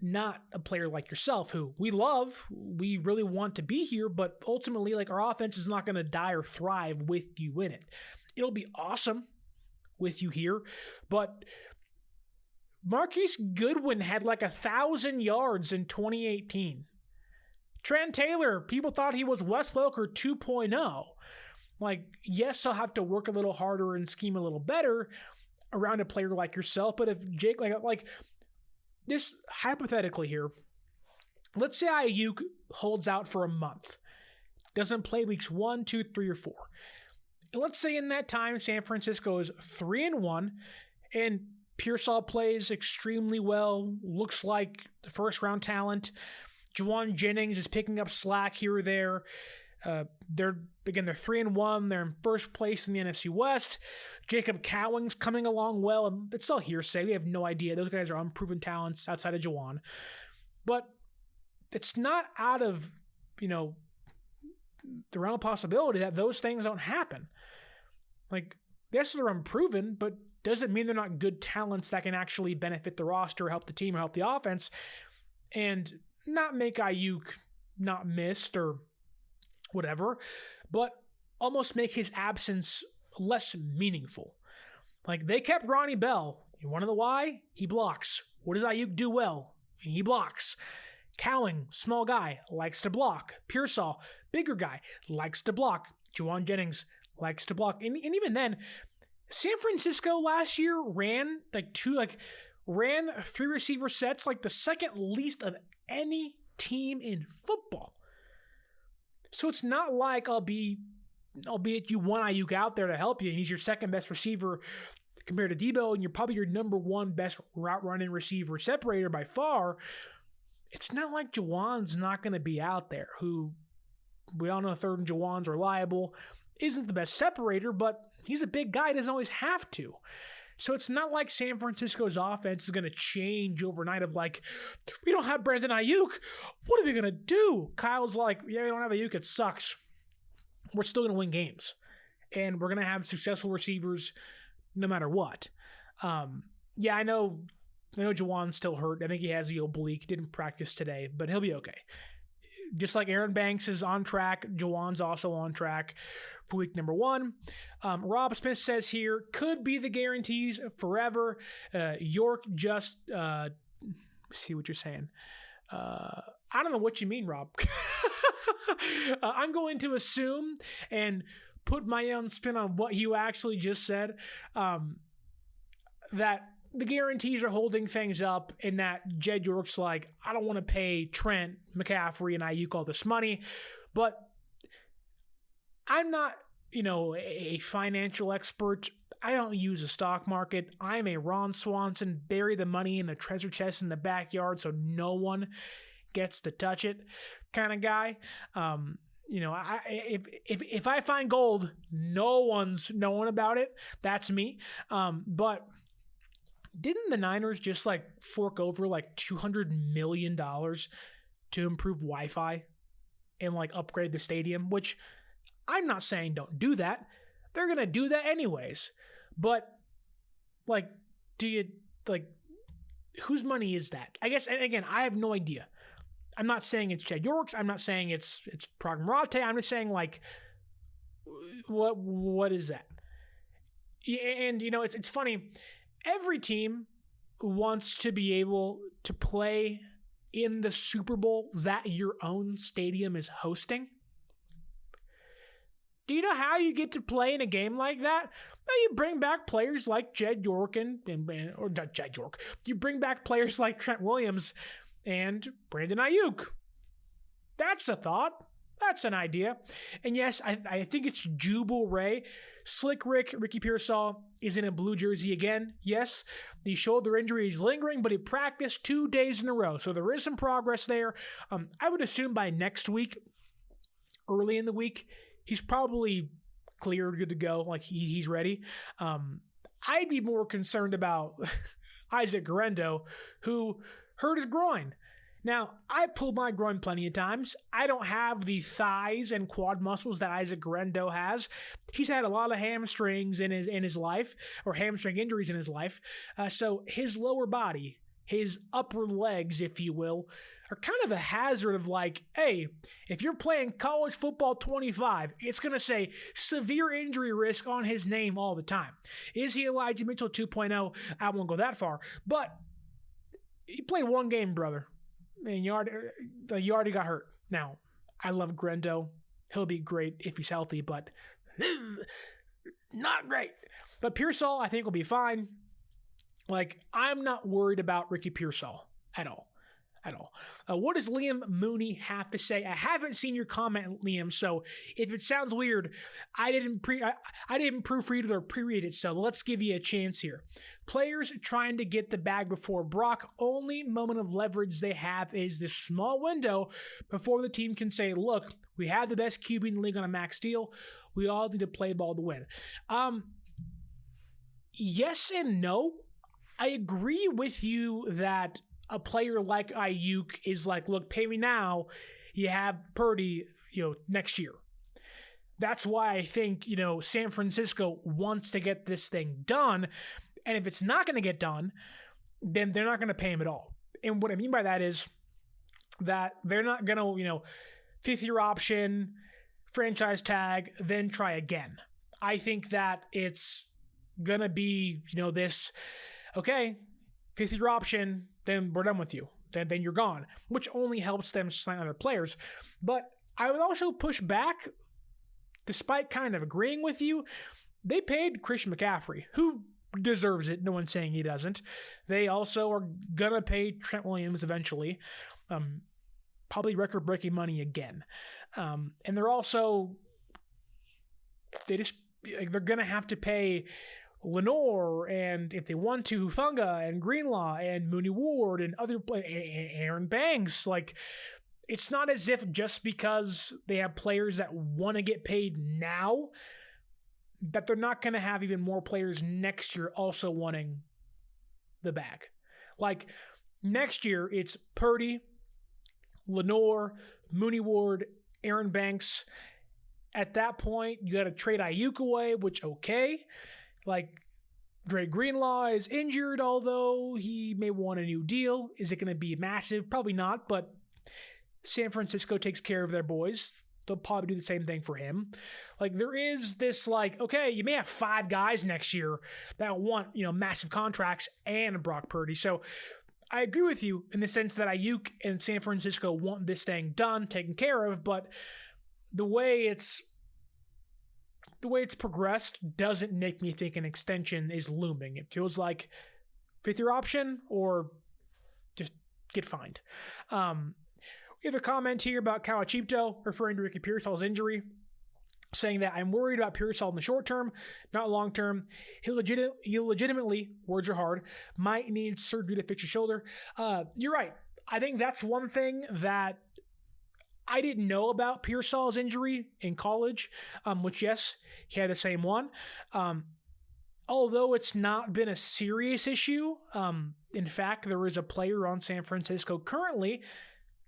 Not a player like yourself who we love, we really want to be here, but ultimately, like, our offense is not going to die or thrive with you in it. It'll be awesome with you here, but Marquise Goodwin had like 1,000 yards in 2018. Trent Taylor, people thought he was Wes Welker 2.0. Like, yes, I'll have to work a little harder and scheme a little better around a player like yourself, but if Jake, like this hypothetically here, let's say Aiyuk holds out for a month, doesn't play weeks 1, 2, 3, or 4. And let's say in that time, San Francisco is 3-1, and Pearsall plays extremely well, looks like the first round talent. Juwan Jennings is picking up slack here or there. They're 3-1. They're in first place in the NFC West. Jacob Cowing's coming along well, and it's all hearsay. We have no idea. Those guys are unproven talents outside of Juwan. But it's not out of, the realm of possibility that those things don't happen. Like, yes, they're unproven, but doesn't mean they're not good talents that can actually benefit the roster, help the team, or help the offense, and not make Aiyuk not missed or whatever, but almost make his absence less meaningful. Like, they kept Ronnie Bell. You want to know why? He blocks. What does Aiyuk do well? He blocks. Cowing, small guy, likes to block. Pearsall, bigger guy, likes to block. Juwan Jennings likes to block. And even then, San Francisco last year ran three receiver sets, like the second least of any team in football. So it's not like albeit you want Aiyuk out there to help you, and he's your second best receiver compared to Debo, and you're probably your number one best route running receiver separator by far. It's not like Juwan's not going to be out there, who we all know third and Juwan's reliable, isn't the best separator, but he's a big guy, doesn't always have to. So it's not like San Francisco's offense is going to change overnight of like, we don't have Brandon Aiyuk. What are we going to do? Kyle's like, yeah, we don't have Aiyuk. It sucks. We're still going to win games. And we're going to have successful receivers no matter what. I know Juwan's still hurt. I think he has the oblique. Didn't practice today, but he'll be okay. Just like Aaron Banks is on track, Juwan's also on track for week number 1. Rob Smith says here, could be the guarantees forever. York just, see what you're saying. I don't know what you mean, Rob. I'm going to assume and put my own spin on what you actually just said, that the guarantees are holding things up, and that Jed York's like, I don't want to pay Trent, McCaffrey, and Aiyuk all this money, but I'm not, a financial expert. I don't use the stock market. I'm a Ron Swanson, bury the money in the treasure chest in the backyard so no one gets to touch it kind of guy. If I find gold, no one's knowing about it. That's me. But didn't the Niners just like fork over like $200 million to improve Wi-Fi and like upgrade the stadium? Which I'm not saying don't do that. They're going to do that anyways. But like, do you like, whose money is that? I guess, and again, I have no idea. I'm not saying it's Jed York's. I'm not saying it's Pragmarate. I'm just saying like, what is that? And it's funny. Every team wants to be able to play in the Super Bowl that your own stadium is hosting. Do you know how you get to play in a game like that? Well, you bring back players like Jed York or not Jed York. You bring back players like Trent Williams and Brandon Aiyuk. That's a thought. That's an idea. And yes, I think it's Jubal Ray. Slick Ricky Pearsall is in a blue jersey again. Yes, the shoulder injury is lingering, but he practiced 2 days in a row. So there is some progress there. I would assume by next week, early in the week, he's probably cleared, good to go. Like he's ready. I'd be more concerned about Isaac Guerendo, who hurt his groin. Now, I pulled my groin plenty of times. I don't have the thighs and quad muscles that Isaac Guerendo has. He's had a lot of hamstrings in his life, or hamstring injuries in his life. So his lower body, his upper legs, if you will, are kind of a hazard of like, hey, if you're playing college football 25, it's going to say severe injury risk on his name all the time. Is he Elijah Mitchell 2.0? I won't go that far. But he played one game, brother. And you already got hurt. Now, I love Guerendo. He'll be great if he's healthy, but not great. But Pearsall, I think, will be fine. Like, I'm not worried about Ricky Pearsall at all. What does Liam Mooney have to say? I haven't seen your comment, Liam, so if it sounds weird, I didn't proofread it or pre-read it, so let's give you a chance here. Players trying to get the bag before Brock, only moment of leverage they have is this small window before the team can say, look, we have the best QB in the league on a max deal. We all need to play ball to win. Yes and no. I agree with you that a player like Aiyuk is like, look, pay me now. You have Purdy, next year. That's why I think, San Francisco wants to get this thing done. And if it's not going to get done, then they're not going to pay him at all. And what I mean by that is that they're not going to, fifth-year option, franchise tag, then try again. I think that it's going to be, this, okay, fifth-year option, then we're done with you. Then you're gone, which only helps them sign other players. But I would also push back, despite kind of agreeing with you. They paid Christian McCaffrey, who deserves it. No one's saying he doesn't. They also are going to pay Trent Williams eventually. Probably record-breaking money again. And they're also, they're going to have to pay Lenore, and if they want to, Hufanga and Greenlaw and Mooney Ward and other Aaron Banks. Like, it's not as if just because they have players that want to get paid now that they're not going to have even more players next year also wanting the bag. Like, next year, it's Purdy, Lenore, Mooney Ward, Aaron Banks. At that point, you got to trade Aiyuk away, which, okay. Like, Dre Greenlaw is injured, although he may want a new deal. Is it going to be massive? Probably not, but San Francisco takes care of their boys. They'll probably do the same thing for him. Like, there is this, like, okay, you may have 5 guys next year that want, massive contracts and Brock Purdy. So I agree with you in the sense that Aiyuk and San Francisco want this thing done, taken care of, but the way it's progressed doesn't make me think an extension is looming. It feels like 5th-year option or just get fined. We have a comment here about Kawachipto referring to Ricky Pearsall's injury, saying that I'm worried about Pearsall in the short term, not long term. He legitimately, words are hard, might need surgery to fix his shoulder. You're right. I think that's one thing that I didn't know about Pearsall's injury in college, which, yes, he had the same one. Although it's not been a serious issue, in fact, there is a player on San Francisco currently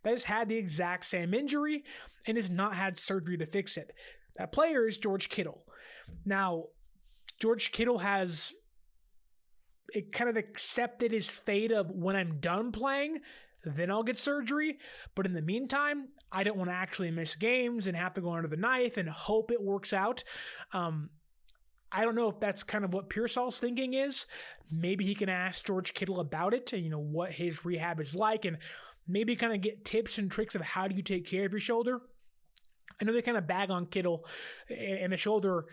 that has had the exact same injury and has not had surgery to fix it. That player is George Kittle. Now, George Kittle has kind of accepted his fate of when I'm done playing, then I'll get surgery. But in the meantime, I don't want to actually miss games and have to go under the knife and hope it works out. I don't know if that's kind of what Pearsall's thinking is. Maybe he can ask George Kittle about it and, what his rehab is like and maybe kind of get tips and tricks of how do you take care of your shoulder. I know they kind of bag on Kittle, and the shoulder,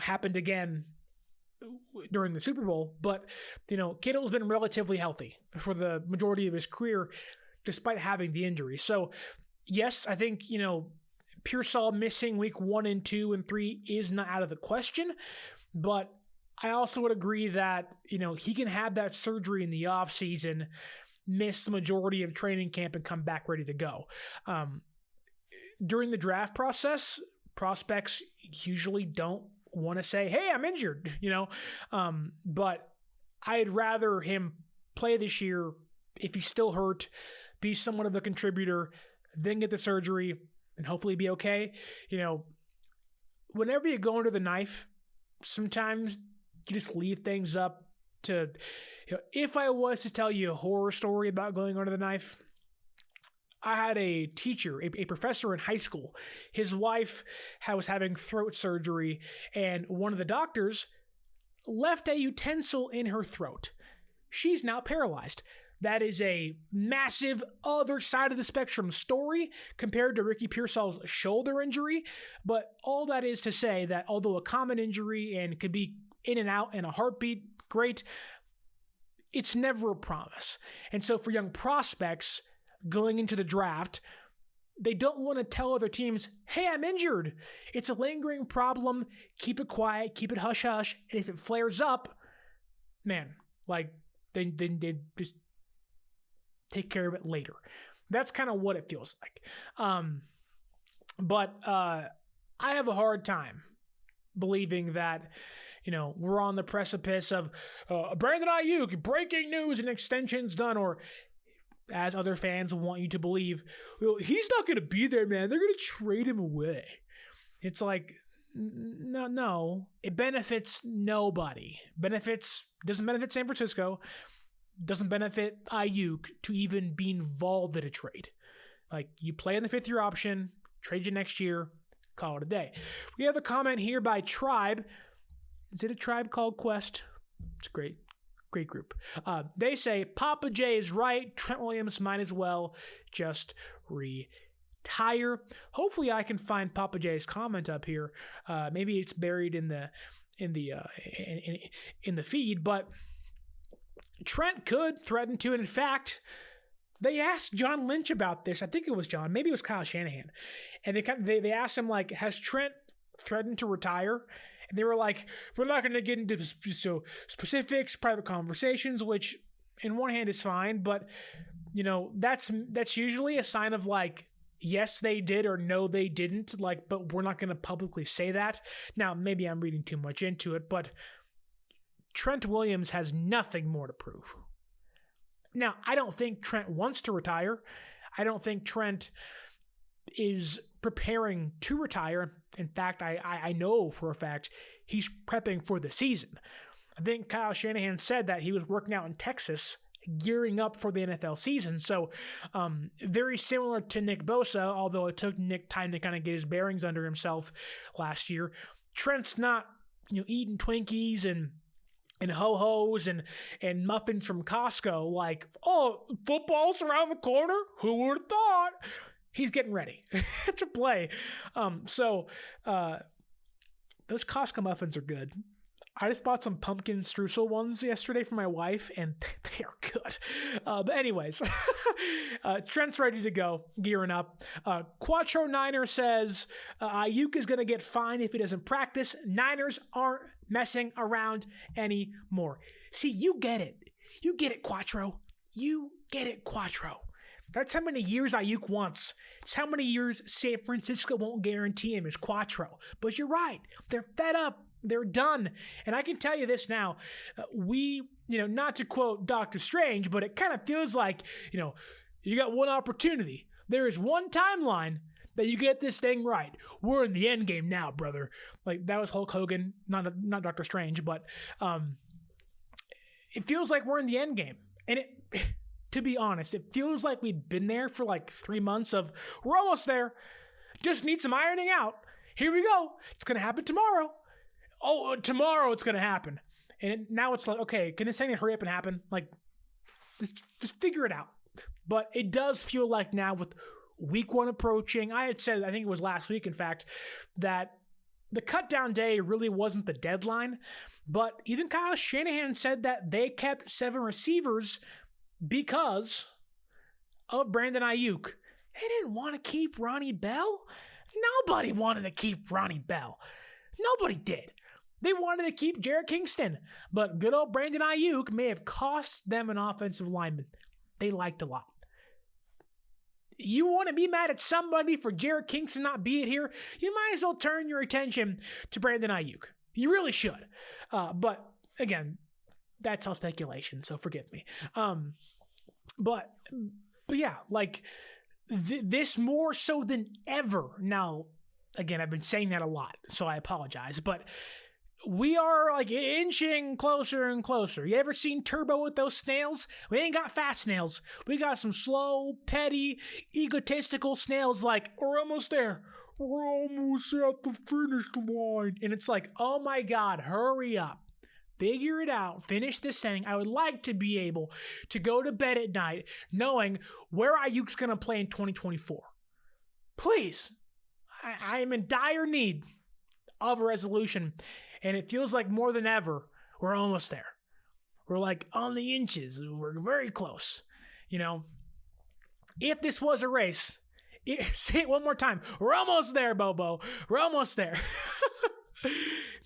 happened again during the Super Bowl, but, Kittle's been relatively healthy for the majority of his career, despite having the injury. So, yes, I think, Pearsall missing week 1 and 2 and 3 is not out of the question, but I also would agree that, he can have that surgery in the offseason, miss the majority of training camp, and come back ready to go. During the draft process, prospects usually don't want to say, hey, I'm injured, but I'd rather him play this year if he's still hurt, be somewhat of a contributor, then get the surgery and hopefully be okay. Whenever you go under the knife, sometimes you just leave things up to, if I was to tell you a horror story about going under the knife, I had a teacher, a professor in high school. His wife was having throat surgery, and one of the doctors left a utensil in her throat. She's now paralyzed. That is a massive other side of the spectrum story compared to Ricky Pearsall's shoulder injury. But all that is to say that although a common injury and could be in and out in a heartbeat, great, it's never a promise. And so for young prospects going into the draft, they don't want to tell other teams, hey, I'm injured. It's a lingering problem. Keep it quiet. Keep it hush-hush. And if it flares up, man, they just take care of it later. That's kind of what it feels like. But I have a hard time believing that, we're on the precipice of Brandon Aiyuk, breaking news and extensions done, or as other fans want you to believe, he's not going to be there, man. They're going to trade him away. It's like, no. It benefits nobody. Doesn't benefit San Francisco. Doesn't benefit Aiyuk to even be involved in a trade. You play in the 5th-year option, trade you next year, call it a day. We have a comment here by Tribe. Is it a tribe called Quest? It's a great group. They say, Papa J is right. Trent Williams might as well just retire. Hopefully I can find Papa J's comment up here. Maybe it's buried in the feed, but Trent could threaten to. And in fact, they asked John Lynch about this. I think it was John. Maybe it was Kyle Shanahan. And they asked him, has Trent threatened to retire? And they were like, we're not going to get into specifics, private conversations, which in one hand is fine, but that's usually a sign of yes, they did, or no, they didn't. But we're not going to publicly say that. Now, maybe I'm reading too much into it, but Trent Williams has nothing more to prove. Now, I don't think Trent wants to retire. I don't think Trent is preparing to retire. In fact, I know for a fact he's prepping for the season. I think Kyle Shanahan said that he was working out in Texas, gearing up for the NFL season. So very similar to Nick Bosa, although it took Nick time to kind of get his bearings under himself last year. Trent's not eating Twinkies and ho-hos and muffins from Costco football's around the corner. Who would have thought? He's getting ready to play. So those Costco muffins are good. I just bought some pumpkin streusel ones yesterday for my wife, and they are good. But anyways, Trent's ready to go, gearing up. Quattro Niner says Aiyuk is going to get fined if he doesn't practice. Niners aren't messing around anymore. See, you get it. You get it, Quattro. You get it, Quattro. That's how many years Aiyuk wants. It's how many years San Francisco won't guarantee him is Quattro. But you're right. They're fed up. They're done. And I can tell you this now. Not to quote Dr. Strange, but it kind of feels like, you got one opportunity. There is one timeline that you get this thing right. We're in the end game now, brother. That was Hulk Hogan, not Dr. Strange, but it feels like we're in the end game. And to be honest, it feels like we've been there for 3 months of, we're almost there. Just need some ironing out. Here we go. It's going to happen tomorrow. Oh, tomorrow it's going to happen. And now it's okay, can this thing hurry up and happen? Just figure it out. But it does feel like now with week 1 approaching. I had said, I think it was last week, in fact, that the cut down day really wasn't the deadline, but even Kyle Shanahan said that they kept 7 receivers because of Brandon Aiyuk. They didn't want to keep Ronnie Bell. Nobody wanted to keep Ronnie Bell. Nobody did. They wanted to keep Jarrett Kingston, but good old Brandon Aiyuk may have cost them an offensive lineman they liked a lot. You want to be mad at somebody for Jarrett Kingston not being here? You might as well turn your attention to Brandon Aiyuk. You really should. But again, that's all speculation, so forgive me. But yeah, like this more so than ever. Now, again, I've been saying that a lot, so I apologize. But we are like inching closer and closer. You ever seen Turbo with those snails? We ain't got fast snails. We got some slow, petty, egotistical snails like, we're almost there. We're almost at the finish line. And it's like, oh my God, hurry up. Figure it out. Finish this thing. I would like to be able to go to bed at night knowing where Ayuk's going to play in 2024. Please. I am in dire need of a resolution. And it feels like more than ever, we're almost there. We're like on the inches. We're very close. You know, if this was a race, say it one more time. We're almost there, Bobo. We're almost there.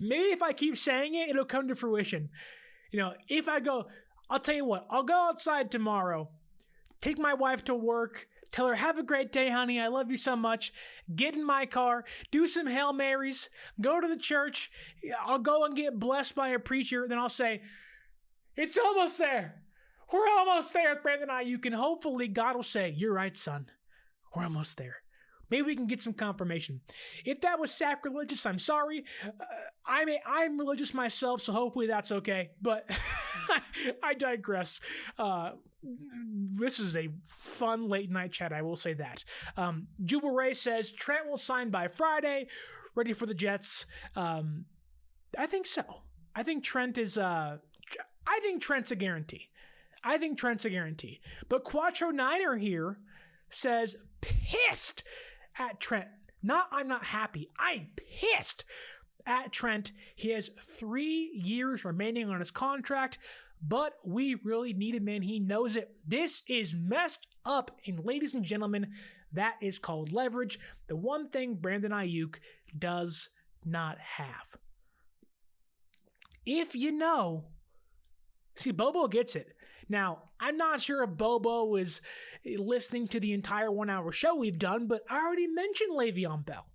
Maybe if I keep saying it, it'll come to fruition. You know, if I go, I'll tell you what, I'll go outside tomorrow, take my wife to work, tell her, have a great day, honey. I love you so much. Get in my car, do some Hail Marys, go to the church. I'll go and get blessed by a preacher. Then I'll say, it's almost there. We're almost there with Brandon Aiyuk. And hopefully God will say, you're right, son. We're almost there. Maybe we can get some confirmation. If that was sacrilegious, I'm sorry. I'm religious myself, so hopefully that's okay. But I digress. This is a fun late night chat, I will say that. Jubal Ray says, Trent will sign by Friday. Ready for the Jets. I think so. I think Trent's a guarantee. But Quattro Niner here says, pissed at Trent. I'm not happy. I'm pissed at Trent. He has 3 years remaining on his contract, but we really need him and he knows it. This is messed up. And ladies and gentlemen, that is called leverage. The one thing Brandon Aiyuk does not have. If you know, see, Bobo gets it. Now, I'm not sure if Bobo is listening to the entire 1 hour show we've done, but I already mentioned Le'Veon Bell.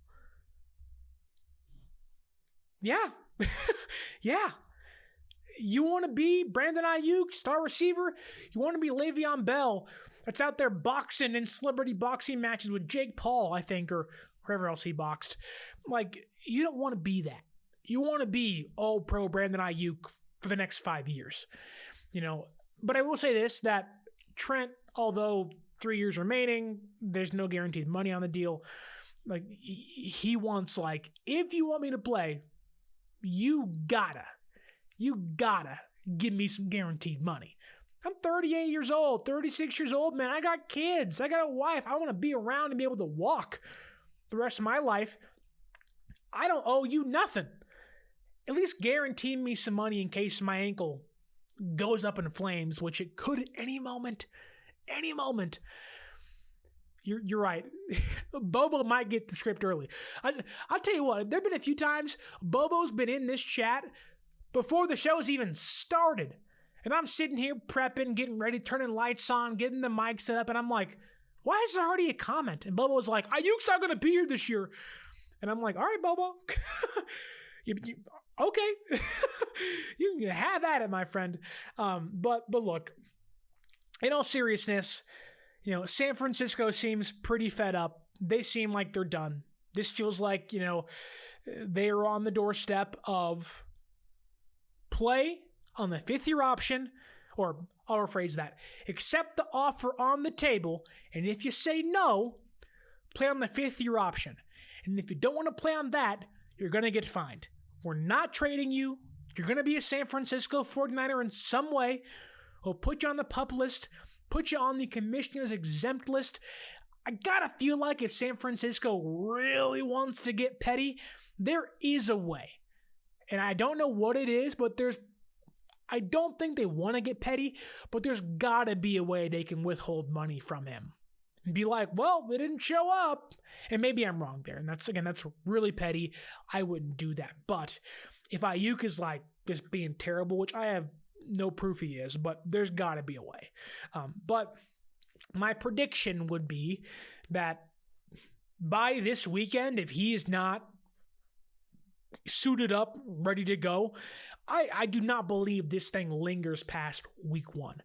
Yeah. Yeah. You want to be Brandon Aiyuk, star receiver? You want to be Le'Veon Bell that's out there boxing in celebrity boxing matches with Jake Paul, I think, or whoever else he boxed. Like, you don't want to be that. You want to be all-pro Brandon Aiyuk for the next 5 years. You know, but I will say this, that Trent, although 3 years remaining, there's no guaranteed money on the deal. Like, he wants, like, if you want me to play, you gotta give me some guaranteed money. I'm 38 years old, 36 years old, man. I got kids. I got a wife. I want to be around and be able to walk the rest of my life. I don't owe you nothing. At least guarantee me some money in case my ankle goes up in flames, which it could at any moment. Any moment. You're right. Bobo might get the script early. I'll tell you what, there have been a few times Bobo's been in this chat before the show's even started. And I'm sitting here prepping, getting ready, turning lights on, getting the mic set up, and I'm like, why is there already a comment? And Bobo's like, Ayuk's not going to be here this year. And I'm like, all right, Bobo. Okay. You can have at it, my friend. But look, in all seriousness, you know, San Francisco seems pretty fed up. They seem like they're done. This feels like, you know, they are on the doorstep of play on the 5th-year option, or I'll rephrase that. Accept the offer on the table, and if you say no, play on the 5th-year option. And if you don't want to play on that, you're going to get fined. We're not trading you. You're going to be a San Francisco 49er in some way. We'll put you on the PUP list, put you on the commissioner's exempt list. I gotta feel like if San Francisco really wants to get petty, there is a way. And I don't know what it is, but I don't think they want to get petty, but there's gotta be a way they can withhold money from him. And be like, well, they didn't show up. And maybe I'm wrong there. And that's really petty. I wouldn't do that. But if Aiyuk is like just being terrible, which I have no proof he is, but there's got to be a way. But my prediction would be that by this weekend, if he is not suited up, ready to go, I do not believe this thing lingers past week 1.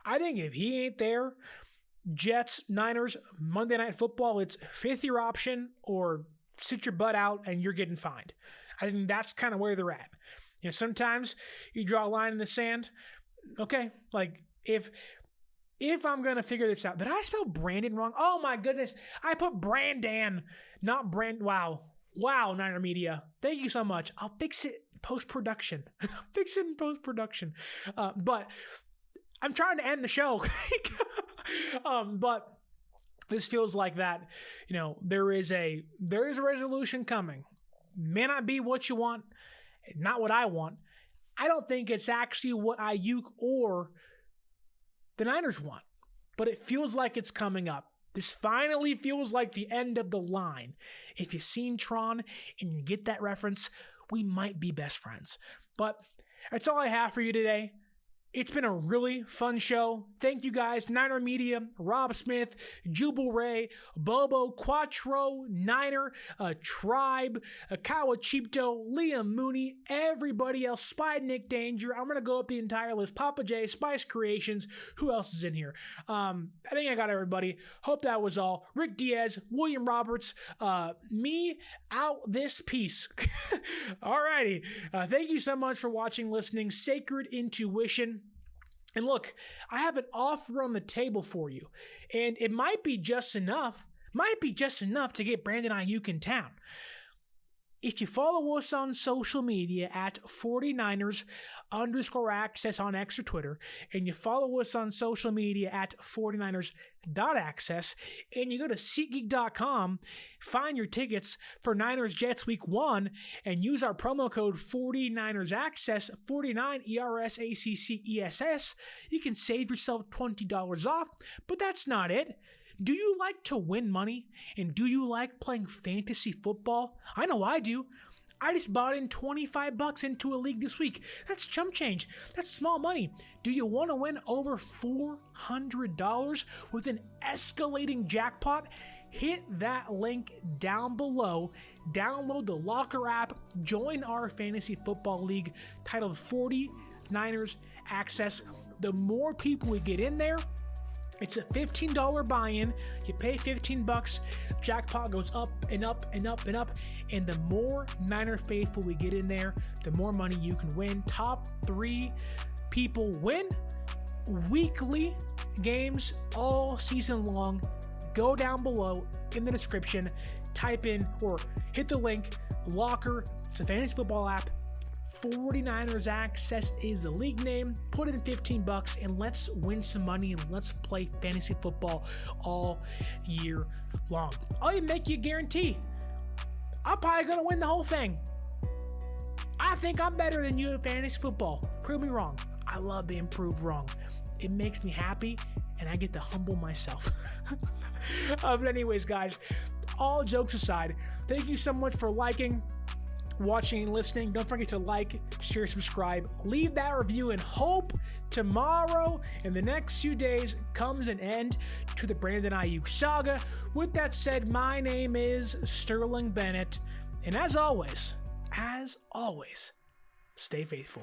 I think if he ain't there, Jets, Niners, Monday Night Football, it's 5th-year option or sit your butt out and you're getting fined. I think that's kind of where they're at. You know, sometimes you draw a line in the sand. Okay, like if I'm going to figure this out, did I spell Brandon wrong? Oh my goodness, I put Brandon, not Brand. Wow, Niner Media. Thank you so much. I'll fix it post-production. Fix it in post-production. But I'm trying to end the show. But this feels like that, you know, there is a resolution coming. May not be what you want, not what I want. I don't think it's actually what Aiyuk or the Niners want, but it feels like it's coming up. This finally feels like the end of the line. If you've seen Tron and you get that reference, we might be best friends. But that's all I have for you today. It's been a really fun show. Thank you guys, Niner Media, Rob Smith, Jubal Ray, Bobo, Quattro, Niner, Tribe, Kawachipto, Liam Mooney, everybody else, Spy Nick Danger. I'm going to go up the entire list. Papa J, Spice Creations. Who else is in here? I think I got everybody. Hope that was all. Rick Diaz, William Roberts, me out this piece. Alrighty. Thank you so much for watching, listening. Sacred Intuition. And look, I have an offer on the table for you, and it might be just enough to get Brandon Aiyuk in town. If you follow us on social media at 49ers_access on X or Twitter, and you follow us on social media at 49ers.access, and you go to SeatGeek.com, find your tickets for Niners Jets Week 1, and use our promo code 49ersaccess, 49 ERSACCESS, you can save yourself $20 off. But that's not it. Do you like to win money? And do you like playing fantasy football? I know I do. I just bought in $25 into a league this week. That's chump change. That's small money. Do you want to win over $400 with an escalating jackpot? Hit that link down below. Download the Locker app. Join our fantasy football league titled 49ers Access. The more people we get in there, it's a $15 buy-in. You pay $15, jackpot goes up and up and up and up. And the more Niner faithful we get in there, the more money you can win. Top 3 people win weekly games all season long. Go down below in the description, type in or hit the link, Locker. It's a fantasy football app. 49ers Access is the league name. Put in $15 and let's win some money and let's play fantasy football all year long. I'll even make you a guarantee. I'm probably going to win the whole thing. I think I'm better than you in fantasy football. Prove me wrong. I love being proved wrong. It makes me happy and I get to humble myself. But anyways, guys, all jokes aside, thank you so much for liking, watching and listening. Don't forget to like, share, subscribe, leave that review, and hope tomorrow and the next few days comes an end to the Brandon Aiyuk saga. With that said, my name is Sterling Bennett, and as always, stay faithful.